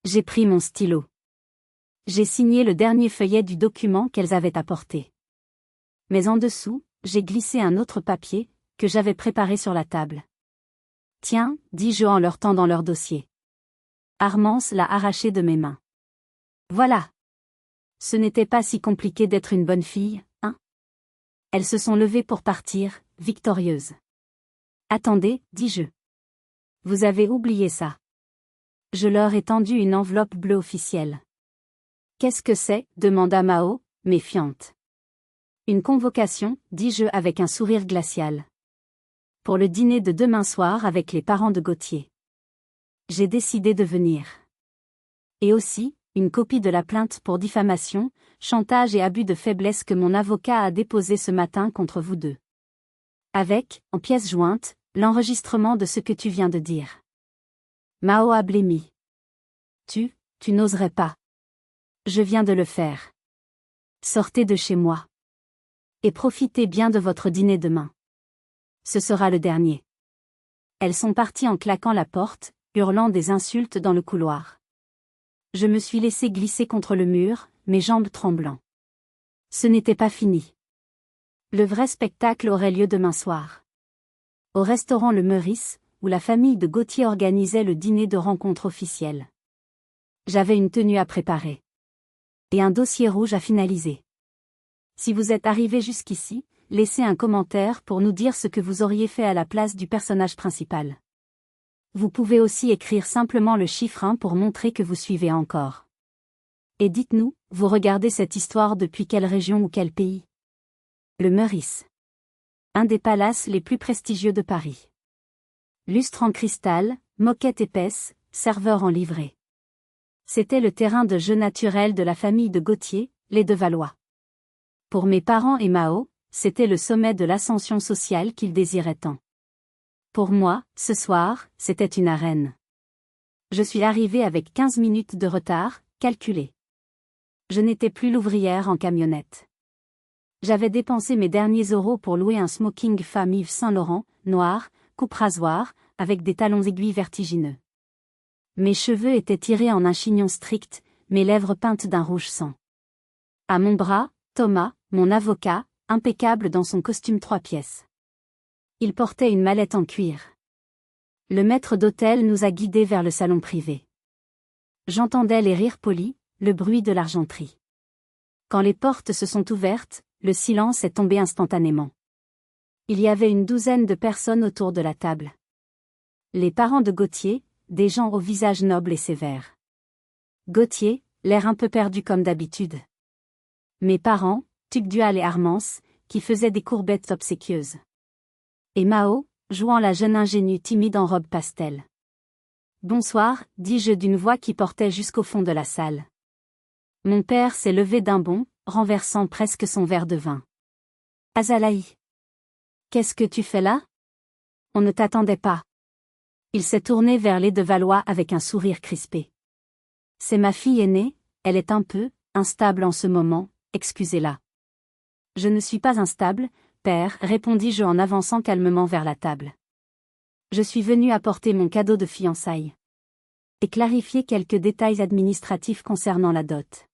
J'ai pris mon stylo. J'ai signé le dernier feuillet du document qu'elles avaient apporté. Mais en dessous, j'ai glissé un autre papier, que j'avais préparé sur la table. Tiens, dis-je en leur tendant leur dossier. Armance l'a arraché de mes mains. Voilà. Ce n'était pas si compliqué d'être une bonne fille, hein? Elles se sont levées pour partir, victorieuses. Attendez, dis-je. Vous avez oublié ça. Je leur ai tendu une enveloppe bleue officielle. Qu'est-ce que c'est? Demanda Mao, méfiante. Une convocation, dis-je avec un sourire glacial. Pour le dîner de demain soir avec les parents de Gauthier. J'ai décidé de venir. Et aussi, une copie de la plainte pour diffamation, chantage et abus de faiblesse que mon avocat a déposée ce matin contre vous deux. Avec, en pièce jointe, l'enregistrement de ce que tu viens de dire. Mao a blêmi. Tu n'oserais pas. Je viens de le faire. Sortez de chez moi. Et profitez bien de votre dîner demain. Ce sera le dernier. Elles sont parties en claquant la porte, hurlant des insultes dans le couloir. Je me suis laissé glisser contre le mur, mes jambes tremblant. Ce n'était pas fini. Le vrai spectacle aurait lieu demain soir. Au restaurant Le Meurice, où la famille de Gauthier organisait le dîner de rencontre officiel. J'avais une tenue à préparer. Et un dossier rouge à finaliser. Si vous êtes arrivé jusqu'ici, laissez un commentaire pour nous dire ce que vous auriez fait à la place du personnage principal. Vous pouvez aussi écrire simplement le chiffre 1 pour montrer que vous suivez encore. Et dites-nous, vous regardez cette histoire depuis quelle région ou quel pays? Le Meurice. Un des palaces les plus prestigieux de Paris. Lustre en cristal, moquette épaisse, serveur en livrée. C'était le terrain de jeu naturel de la famille de Gauthier, les de Valois. Pour mes parents et Mao, c'était le sommet de l'ascension sociale qu'ils désiraient tant. Pour moi, ce soir, c'était une arène. Je suis arrivée avec 15 minutes de retard, calculé. Je n'étais plus l'ouvrière en camionnette. J'avais dépensé mes derniers euros pour louer un smoking femme Yves Saint Laurent, noir, coupe-rasoir, avec des talons aiguilles vertigineux. Mes cheveux étaient tirés en un chignon strict, mes lèvres peintes d'un rouge sang. À mon bras, Thomas, mon avocat, impeccable dans son costume 3 pièces. Il portait une mallette en cuir. Le maître d'hôtel nous a guidés vers le salon privé. J'entendais les rires polis, le bruit de l'argenterie. Quand les portes se sont ouvertes, le silence est tombé instantanément. Il y avait une douzaine de personnes autour de la table. Les parents de Gauthier, des gens au visage noble et sévère. Gauthier, l'air un peu perdu comme d'habitude. Mes parents, Tugdual et Armance, qui faisaient des courbettes obséquieuses. Et Mao, jouant la jeune ingénue timide en robe pastel. Bonsoir, dis-je d'une voix qui portait jusqu'au fond de la salle. Mon père s'est levé d'un bond, renversant presque son verre de vin. Azalaï. Qu'est-ce que tu fais là? On ne t'attendait pas. Il s'est tourné vers les de Valois avec un sourire crispé. C'est ma fille aînée, elle est un peu instable en ce moment, excusez-la. Je ne suis pas instable, père, répondis-je en avançant calmement vers la table. Je suis venu apporter mon cadeau de fiançailles. Et clarifier quelques détails administratifs concernant la dot.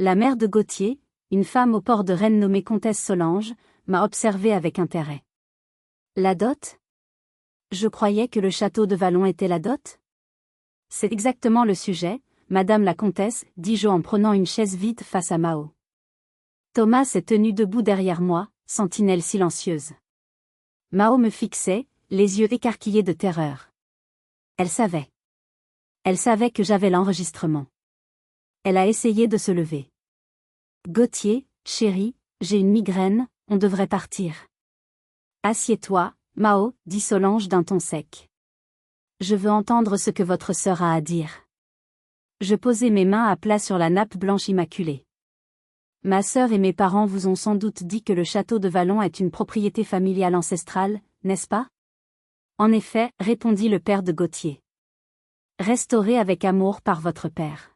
La mère de Gauthier, une femme au port de Rennes nommée comtesse Solange, m'a observé avec intérêt. La dot? Je croyais que le château de Vallon était la dot? C'est exactement le sujet, madame la comtesse, dis-je en prenant une chaise vide face à Mao. Thomas s'est tenu debout derrière moi, sentinelle silencieuse. Mao me fixait, les yeux écarquillés de terreur. Elle savait. Elle savait que j'avais l'enregistrement. Elle a essayé de se lever. Gauthier, chérie, j'ai une migraine, on devrait partir. Assieds-toi, Mao, dit Solange d'un ton sec. Je veux entendre ce que votre sœur a à dire. Je posai mes mains à plat sur la nappe blanche immaculée. Ma sœur et mes parents vous ont sans doute dit que le château de Vallon est une propriété familiale ancestrale, n'est-ce pas? En effet, répondit le père de Gauthier. Restauré avec amour par votre père.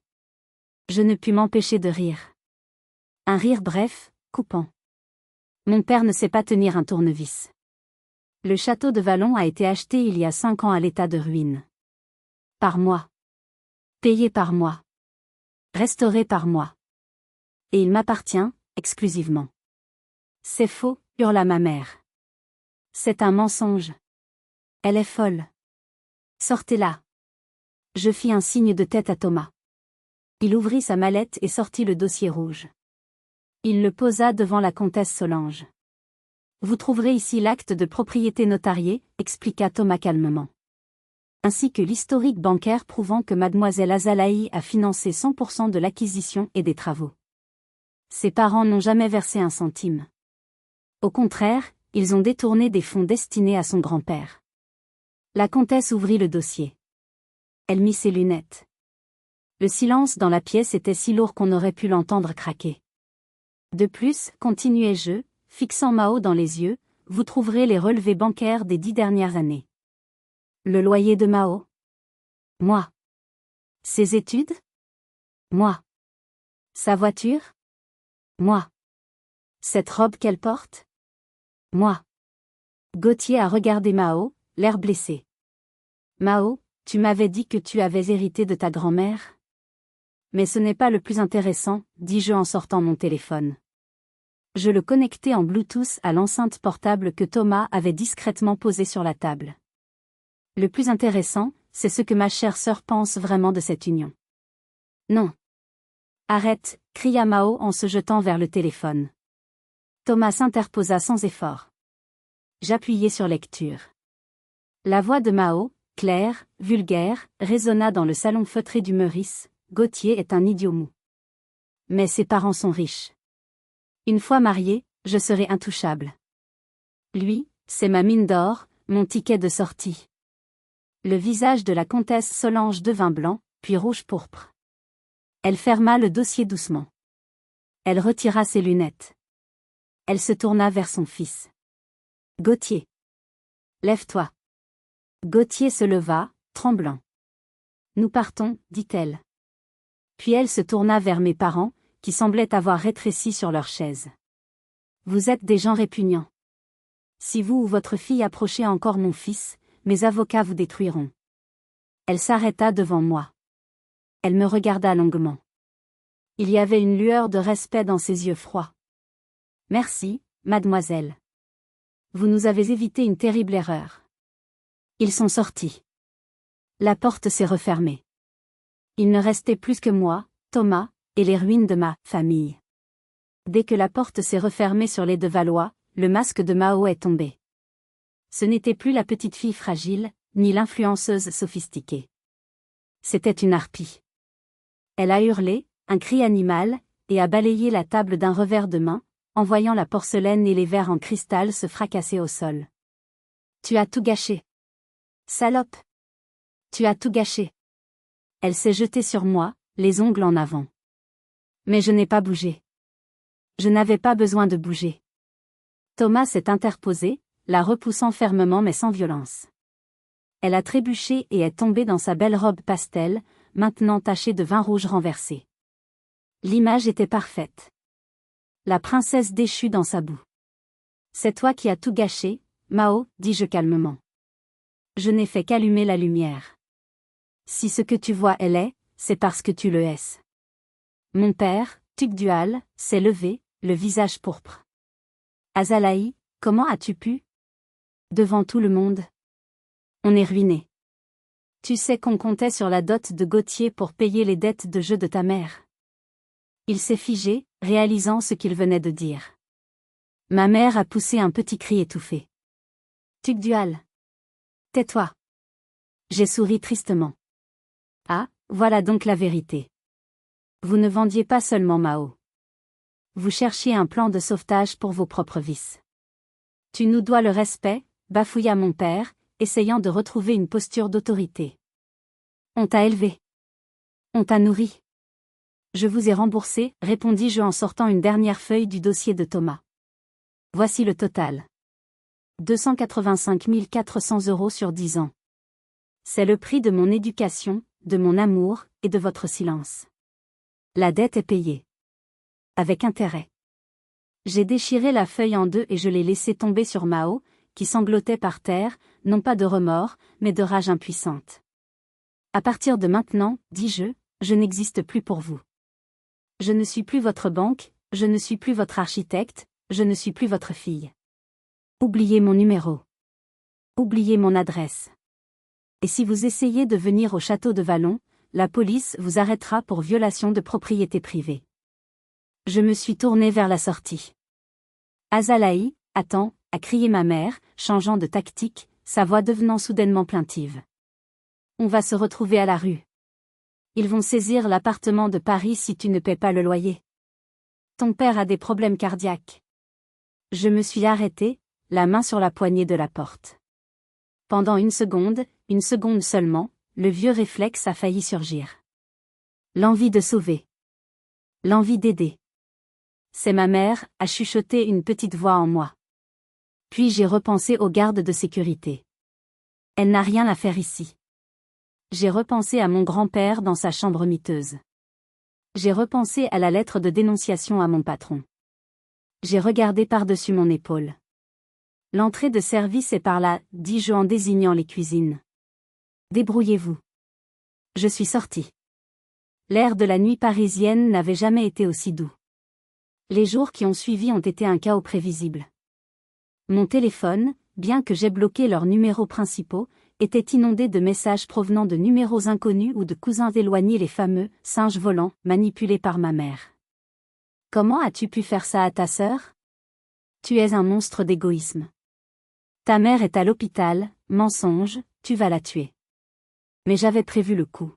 Je ne pus m'empêcher de rire. Un rire bref, coupant. Mon père ne sait pas tenir un tournevis. Le château de Vallon a été acheté il y a 5 ans à l'état de ruine. Par moi. Payé par moi. Restauré par moi. Et il m'appartient, exclusivement. C'est faux, hurla ma mère. C'est un mensonge. Elle est folle. Sortez-la. Je fis un signe de tête à Thomas. Il ouvrit sa mallette et sortit le dossier rouge. Il le posa devant la comtesse Solange. Vous trouverez ici l'acte de propriété notarié, expliqua Thomas calmement. Ainsi que l'historique bancaire prouvant que mademoiselle Azalaï a financé 100% de l'acquisition et des travaux. Ses parents n'ont jamais versé un centime. Au contraire, ils ont détourné des fonds destinés à son grand-père. La comtesse ouvrit le dossier. Elle mit ses lunettes. Le silence dans la pièce était si lourd qu'on aurait pu l'entendre craquer. De plus, continuai-je, fixant Mao dans les yeux, vous trouverez les relevés bancaires des 10 dernières années. Le loyer de Mao? Moi. Ses études? Moi. Sa voiture? Moi. Cette robe qu'elle porte? Moi. Gauthier a regardé Mao, l'air blessé. Mao, tu m'avais dit que tu avais hérité de ta grand-mère? Mais ce n'est pas le plus intéressant, dis-je en sortant mon téléphone. Je le connectai en Bluetooth à l'enceinte portable que Thomas avait discrètement posée sur la table. Le plus intéressant, c'est ce que ma chère sœur pense vraiment de cette union. Non. Arrête, cria Mao en se jetant vers le téléphone. Thomas s'interposa sans effort. J'appuyai sur lecture. La voix de Mao, claire, vulgaire, résonna dans le salon feutré du Meurice. Gauthier est un idiot mou. Mais ses parents sont riches. Une fois marié, je serai intouchable. Lui, c'est ma mine d'or, mon ticket de sortie. Le visage de la comtesse Solange devint blanc, puis rouge pourpre. Elle ferma le dossier doucement. Elle retira ses lunettes. Elle se tourna vers son fils. Gauthier. Lève-toi. Gauthier se leva, tremblant. Nous partons, dit-elle. Puis elle se tourna vers mes parents, qui semblaient avoir rétréci sur leur chaise. Vous êtes des gens répugnants. Si vous ou votre fille approchez encore mon fils, mes avocats vous détruiront. Elle s'arrêta devant moi. Elle me regarda longuement. Il y avait une lueur de respect dans ses yeux froids. Merci, mademoiselle. Vous nous avez évité une terrible erreur. Ils sont sortis. La porte s'est refermée. Il ne restait plus que moi, Thomas, et les ruines de ma famille. Dès que la porte s'est refermée sur les deux Valois, le masque de Mao est tombé. Ce n'était plus la petite fille fragile, ni l'influenceuse sophistiquée. C'était une harpie. Elle a hurlé, un cri animal, et a balayé la table d'un revers de main, en voyant la porcelaine et les verres en cristal se fracasser au sol. Tu as tout gâché. Salope. Tu as tout gâché. Elle s'est jetée sur moi, les ongles en avant. Mais je n'ai pas bougé. Je n'avais pas besoin de bouger. Thomas s'est interposé, la repoussant fermement mais sans violence. Elle a trébuché et est tombée dans sa belle robe pastel, maintenant tachée de vin rouge renversé. L'image était parfaite. La princesse déchue dans sa boue. C'est toi qui as tout gâché, Mao, dis-je calmement. Je n'ai fait qu'allumer la lumière. Si ce que tu vois est laid, c'est parce que tu le hais. Mon père, Tugdual, s'est levé, le visage pourpre. Azalaï, comment as-tu pu? Devant tout le monde. On est ruiné. Tu sais qu'on comptait sur la dot de Gauthier pour payer les dettes de jeu de ta mère. Il s'est figé, réalisant ce qu'il venait de dire. Ma mère a poussé un petit cri étouffé. Tugdual. Tais-toi. J'ai souri tristement. Ah, voilà donc la vérité. Vous ne vendiez pas seulement Mao. Vous cherchiez un plan de sauvetage pour vos propres vices. Tu nous dois le respect, bafouilla mon père, essayant de retrouver une posture d'autorité. On t'a élevé. On t'a nourri. Je vous ai remboursé, répondis-je en sortant une dernière feuille du dossier de Thomas. Voici le total. 285 400 € sur 10 ans. C'est le prix de mon éducation, de mon amour, et de votre silence. La dette est payée. Avec intérêt. J'ai déchiré la feuille en deux et je l'ai laissée tomber sur Mao, qui sanglotait par terre, non pas de remords, mais de rage impuissante. À partir de maintenant, dis-je, je n'existe plus pour vous. Je ne suis plus votre banque, je ne suis plus votre architecte, je ne suis plus votre fille. Oubliez mon numéro. Oubliez mon adresse. Et si vous essayez de venir au château de Vallon, la police vous arrêtera pour violation de propriété privée. Je me suis tournée vers la sortie. Azalaï, attends, a crié ma mère, changeant de tactique, sa voix devenant soudainement plaintive. On va se retrouver à la rue. Ils vont saisir l'appartement de Paris si tu ne paies pas le loyer. Ton père a des problèmes cardiaques. Je me suis arrêtée, la main sur la poignée de la porte. Pendant une seconde seulement, le vieux réflexe a failli surgir. L'envie de sauver. L'envie d'aider. C'est ma mère, a chuchoté une petite voix en moi. Puis j'ai repensé aux gardes de sécurité. Elle n'a rien à faire ici. J'ai repensé à mon grand-père dans sa chambre miteuse. J'ai repensé à la lettre de dénonciation à mon patron. J'ai regardé par-dessus mon épaule. L'entrée de service est par là, dis-je en désignant les cuisines. Débrouillez-vous. Je suis sortie. L'air de la nuit parisienne n'avait jamais été aussi doux. Les jours qui ont suivi ont été un chaos prévisible. Mon téléphone, bien que j'aie bloqué leurs numéros principaux, était inondé de messages provenant de numéros inconnus ou de cousins éloignés, les fameux « singes volants » manipulés par ma mère. Comment as-tu pu faire ça à ta sœur? Tu es un monstre d'égoïsme. Ta mère est à l'hôpital, mensonge, tu vas la tuer. Mais j'avais prévu le coup.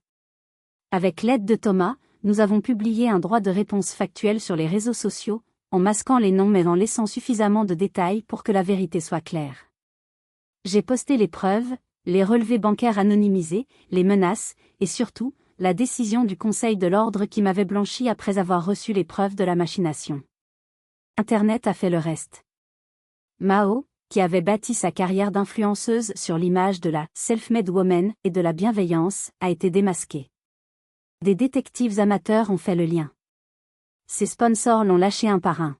Avec l'aide de Thomas, nous avons publié un droit de réponse factuel sur les réseaux sociaux, en masquant les noms mais en laissant suffisamment de détails pour que la vérité soit claire. J'ai posté les preuves, les relevés bancaires anonymisés, les menaces, et surtout, la décision du Conseil de l'Ordre qui m'avait blanchi après avoir reçu les preuves de la machination. Internet a fait le reste. Mao, qui avait bâti sa carrière d'influenceuse sur l'image de la « self-made woman » et de la bienveillance, a été démasqué. Des détectives amateurs ont fait le lien. Ses sponsors l'ont lâché un par un.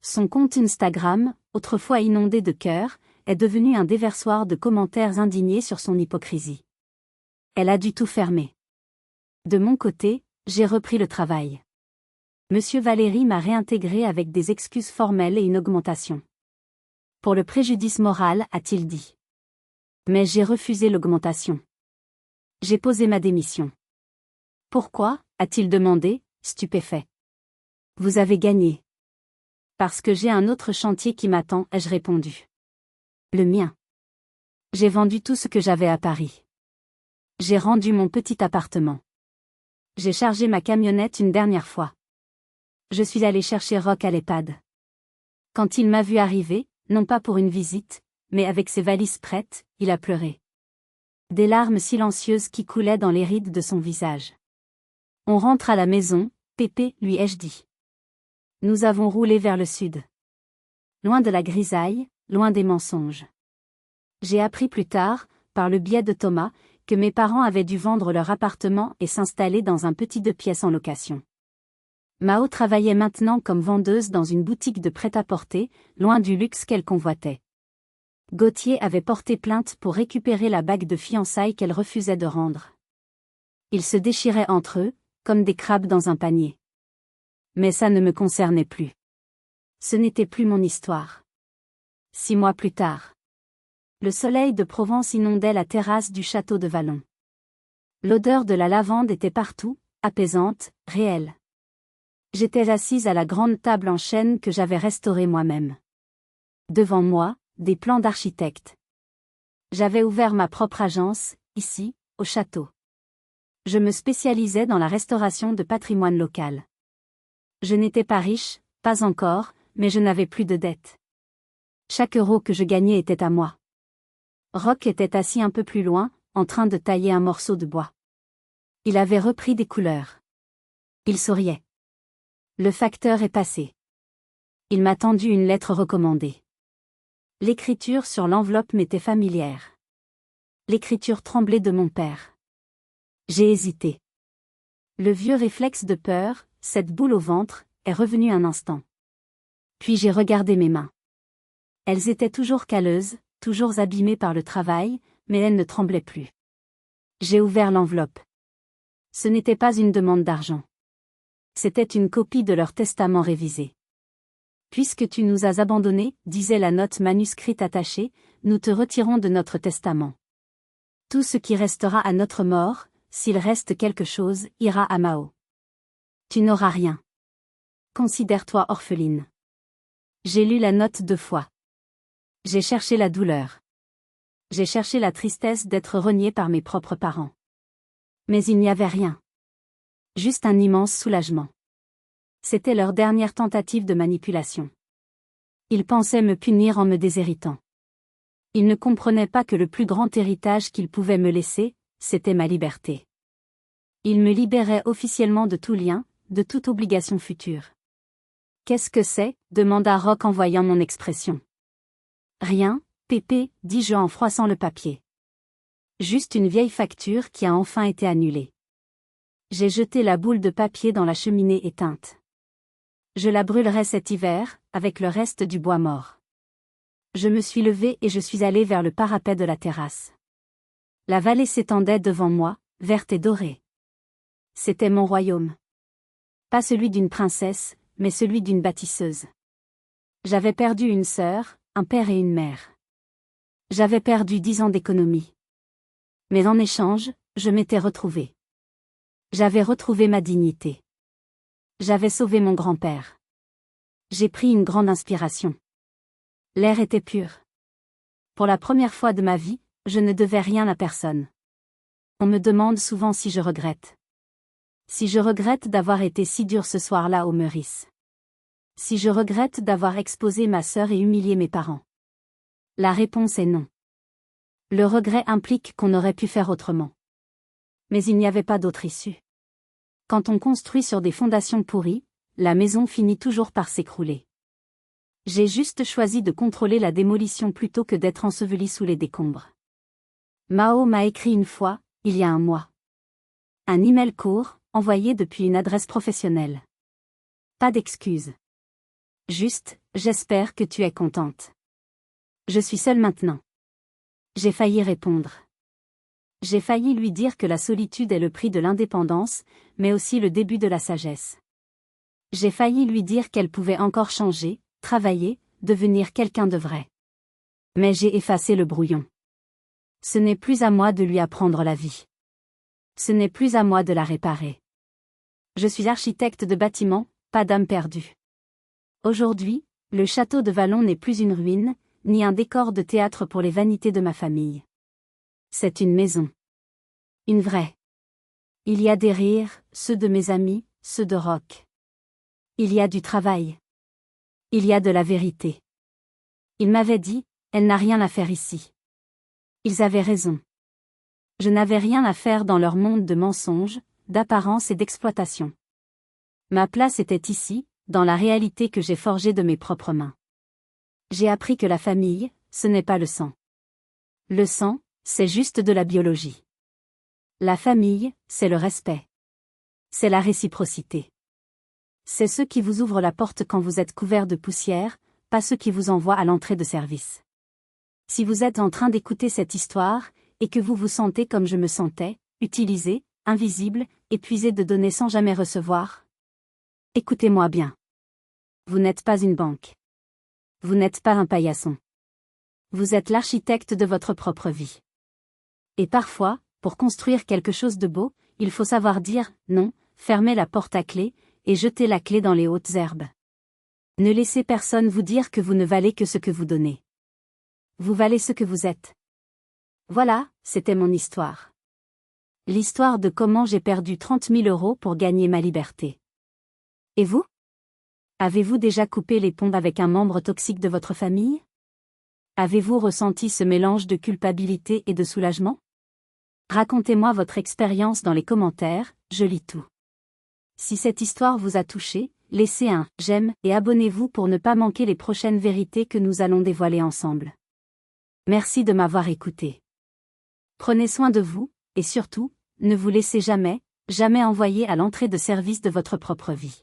Son compte Instagram, autrefois inondé de cœurs, est devenu un déversoir de commentaires indignés sur son hypocrisie. Elle a dû tout fermer. De mon côté, j'ai repris le travail. Monsieur Valéry m'a réintégré avec des excuses formelles et une augmentation. Pour le préjudice moral, a-t-il dit. Mais j'ai refusé l'augmentation. J'ai posé ma démission. Pourquoi, a-t-il demandé, stupéfait. Vous avez gagné. Parce que j'ai un autre chantier qui m'attend, ai-je répondu. Le mien. J'ai vendu tout ce que j'avais à Paris. J'ai rendu mon petit appartement. J'ai chargé ma camionnette une dernière fois. Je suis allé chercher Rock à l'EHPAD. Quand il m'a vu arriver, non pas pour une visite, mais avec ses valises prêtes, il a pleuré. Des larmes silencieuses qui coulaient dans les rides de son visage. On rentre à la maison, Pépé, lui ai-je dit. Nous avons roulé vers le sud. Loin de la grisaille, loin des mensonges. J'ai appris plus tard, par le biais de Thomas, que mes parents avaient dû vendre leur appartement et s'installer dans un petit 2 pièces en location. Mao travaillait maintenant comme vendeuse dans une boutique de prêt-à-porter, loin du luxe qu'elle convoitait. Gauthier avait porté plainte pour récupérer la bague de fiançailles qu'elle refusait de rendre. Ils se déchiraient entre eux, comme des crabes dans un panier. Mais ça ne me concernait plus. Ce n'était plus mon histoire. 6 mois plus tard. Le soleil de Provence inondait la terrasse du château de Vallon. L'odeur de la lavande était partout, apaisante, réelle. J'étais assise à la grande table en chêne que j'avais restaurée moi-même. Devant moi, des plans d'architecte. J'avais ouvert ma propre agence, ici, au château. Je me spécialisais dans la restauration de patrimoine local. Je n'étais pas riche, pas encore, mais je n'avais plus de dettes. Chaque euro que je gagnais était à moi. Rock était assis un peu plus loin, en train de tailler un morceau de bois. Il avait repris des couleurs. Il souriait. Le facteur est passé. Il m'a tendu une lettre recommandée. L'écriture sur l'enveloppe m'était familière. L'écriture tremblait de mon père. J'ai hésité. Le vieux réflexe de peur, cette boule au ventre, est revenu un instant. Puis j'ai regardé mes mains. Elles étaient toujours calleuses, toujours abîmées par le travail, mais elles ne tremblaient plus. J'ai ouvert l'enveloppe. Ce n'était pas une demande d'argent. C'était une copie de leur testament révisé. Puisque tu nous as abandonnés, disait la note manuscrite attachée, nous te retirons de notre testament. Tout ce qui restera à notre mort, s'il reste quelque chose, ira à Mao. Tu n'auras rien. Considère-toi orpheline. J'ai lu la note 2 fois. J'ai cherché la douleur. J'ai cherché la tristesse d'être reniée par mes propres parents. Mais il n'y avait rien. Juste un immense soulagement. C'était leur dernière tentative de manipulation. Ils pensaient me punir en me déshéritant. Ils ne comprenaient pas que le plus grand héritage qu'ils pouvaient me laisser, c'était ma liberté. Ils me libéraient officiellement de tout lien, de toute obligation future. Qu'est-ce que c'est ? Demanda Rock en voyant mon expression. Rien, Pépé, dis-je en froissant le papier. Juste une vieille facture qui a enfin été annulée. J'ai jeté la boule de papier dans la cheminée éteinte. Je la brûlerai cet hiver, avec le reste du bois mort. Je me suis levée et je suis allée vers le parapet de la terrasse. La vallée s'étendait devant moi, verte et dorée. C'était mon royaume. Pas celui d'une princesse, mais celui d'une bâtisseuse. J'avais perdu une sœur, un père et une mère. J'avais perdu 10 ans d'économie. Mais en échange, je m'étais retrouvée. J'avais retrouvé ma dignité. J'avais sauvé mon grand-père. J'ai pris une grande inspiration. L'air était pur. Pour la première fois de ma vie, je ne devais rien à personne. On me demande souvent si je regrette. Si je regrette d'avoir été si dur ce soir-là au Meurice. Si je regrette d'avoir exposé ma sœur et humilié mes parents. La réponse est non. Le regret implique qu'on aurait pu faire autrement. Mais il n'y avait pas d'autre issue. Quand on construit sur des fondations pourries, la maison finit toujours par s'écrouler. J'ai juste choisi de contrôler la démolition plutôt que d'être enseveli sous les décombres. Mao m'a écrit une fois, il y a un mois. Un email court, envoyé depuis une adresse professionnelle. Pas d'excuses. Juste, j'espère que tu es contente. Je suis seule maintenant. J'ai failli répondre. J'ai failli lui dire que la solitude est le prix de l'indépendance, mais aussi le début de la sagesse. J'ai failli lui dire qu'elle pouvait encore changer, travailler, devenir quelqu'un de vrai. Mais j'ai effacé le brouillon. Ce n'est plus à moi de lui apprendre la vie. Ce n'est plus à moi de la réparer. Je suis architecte de bâtiments, pas d'âme perdue. Aujourd'hui, Le château de Vallon n'est plus une ruine, ni un décor de théâtre pour les vanités de ma famille. C'est une maison. Une vraie. Il y a des rires, ceux de mes amis, ceux de Roch. Il y a du travail. Il y a de la vérité. Ils m'avaient dit, elle n'a rien à faire ici. Ils avaient raison. Je n'avais rien à faire dans leur monde de mensonges, d'apparence et d'exploitation. Ma place était ici, dans la réalité que j'ai forgée de mes propres mains. J'ai appris que la famille, ce n'est pas le sang. Le sang, c'est juste de la biologie. La famille, c'est le respect. C'est la réciprocité. C'est ceux qui vous ouvrent la porte quand vous êtes couvert de poussière, pas ceux qui vous envoient à l'entrée de service. Si vous êtes en train d'écouter cette histoire, et que vous vous sentez comme je me sentais, utilisé, invisible, épuisé de donner sans jamais recevoir, écoutez-moi bien. Vous n'êtes pas une banque. Vous n'êtes pas un paillasson. Vous êtes l'architecte de votre propre vie. Et parfois, pour construire quelque chose de beau, il faut savoir dire « non », fermer la porte à clé, et jeter la clé dans les hautes herbes. Ne laissez personne vous dire que vous ne valez que ce que vous donnez. Vous valez ce que vous êtes. Voilà, c'était mon histoire. L'histoire de comment j'ai perdu 30 000 € pour gagner ma liberté. Et vous? Avez-vous déjà coupé les ponts avec un membre toxique de votre famille? Avez-vous ressenti ce mélange de culpabilité et de soulagement? Racontez-moi votre expérience dans les commentaires, je lis tout. Si cette histoire vous a touché, laissez un « j'aime » et abonnez-vous pour ne pas manquer les prochaines vérités que nous allons dévoiler ensemble. Merci de m'avoir écouté. Prenez soin de vous, et surtout, ne vous laissez jamais, jamais envoyer à l'entrée de service de votre propre vie.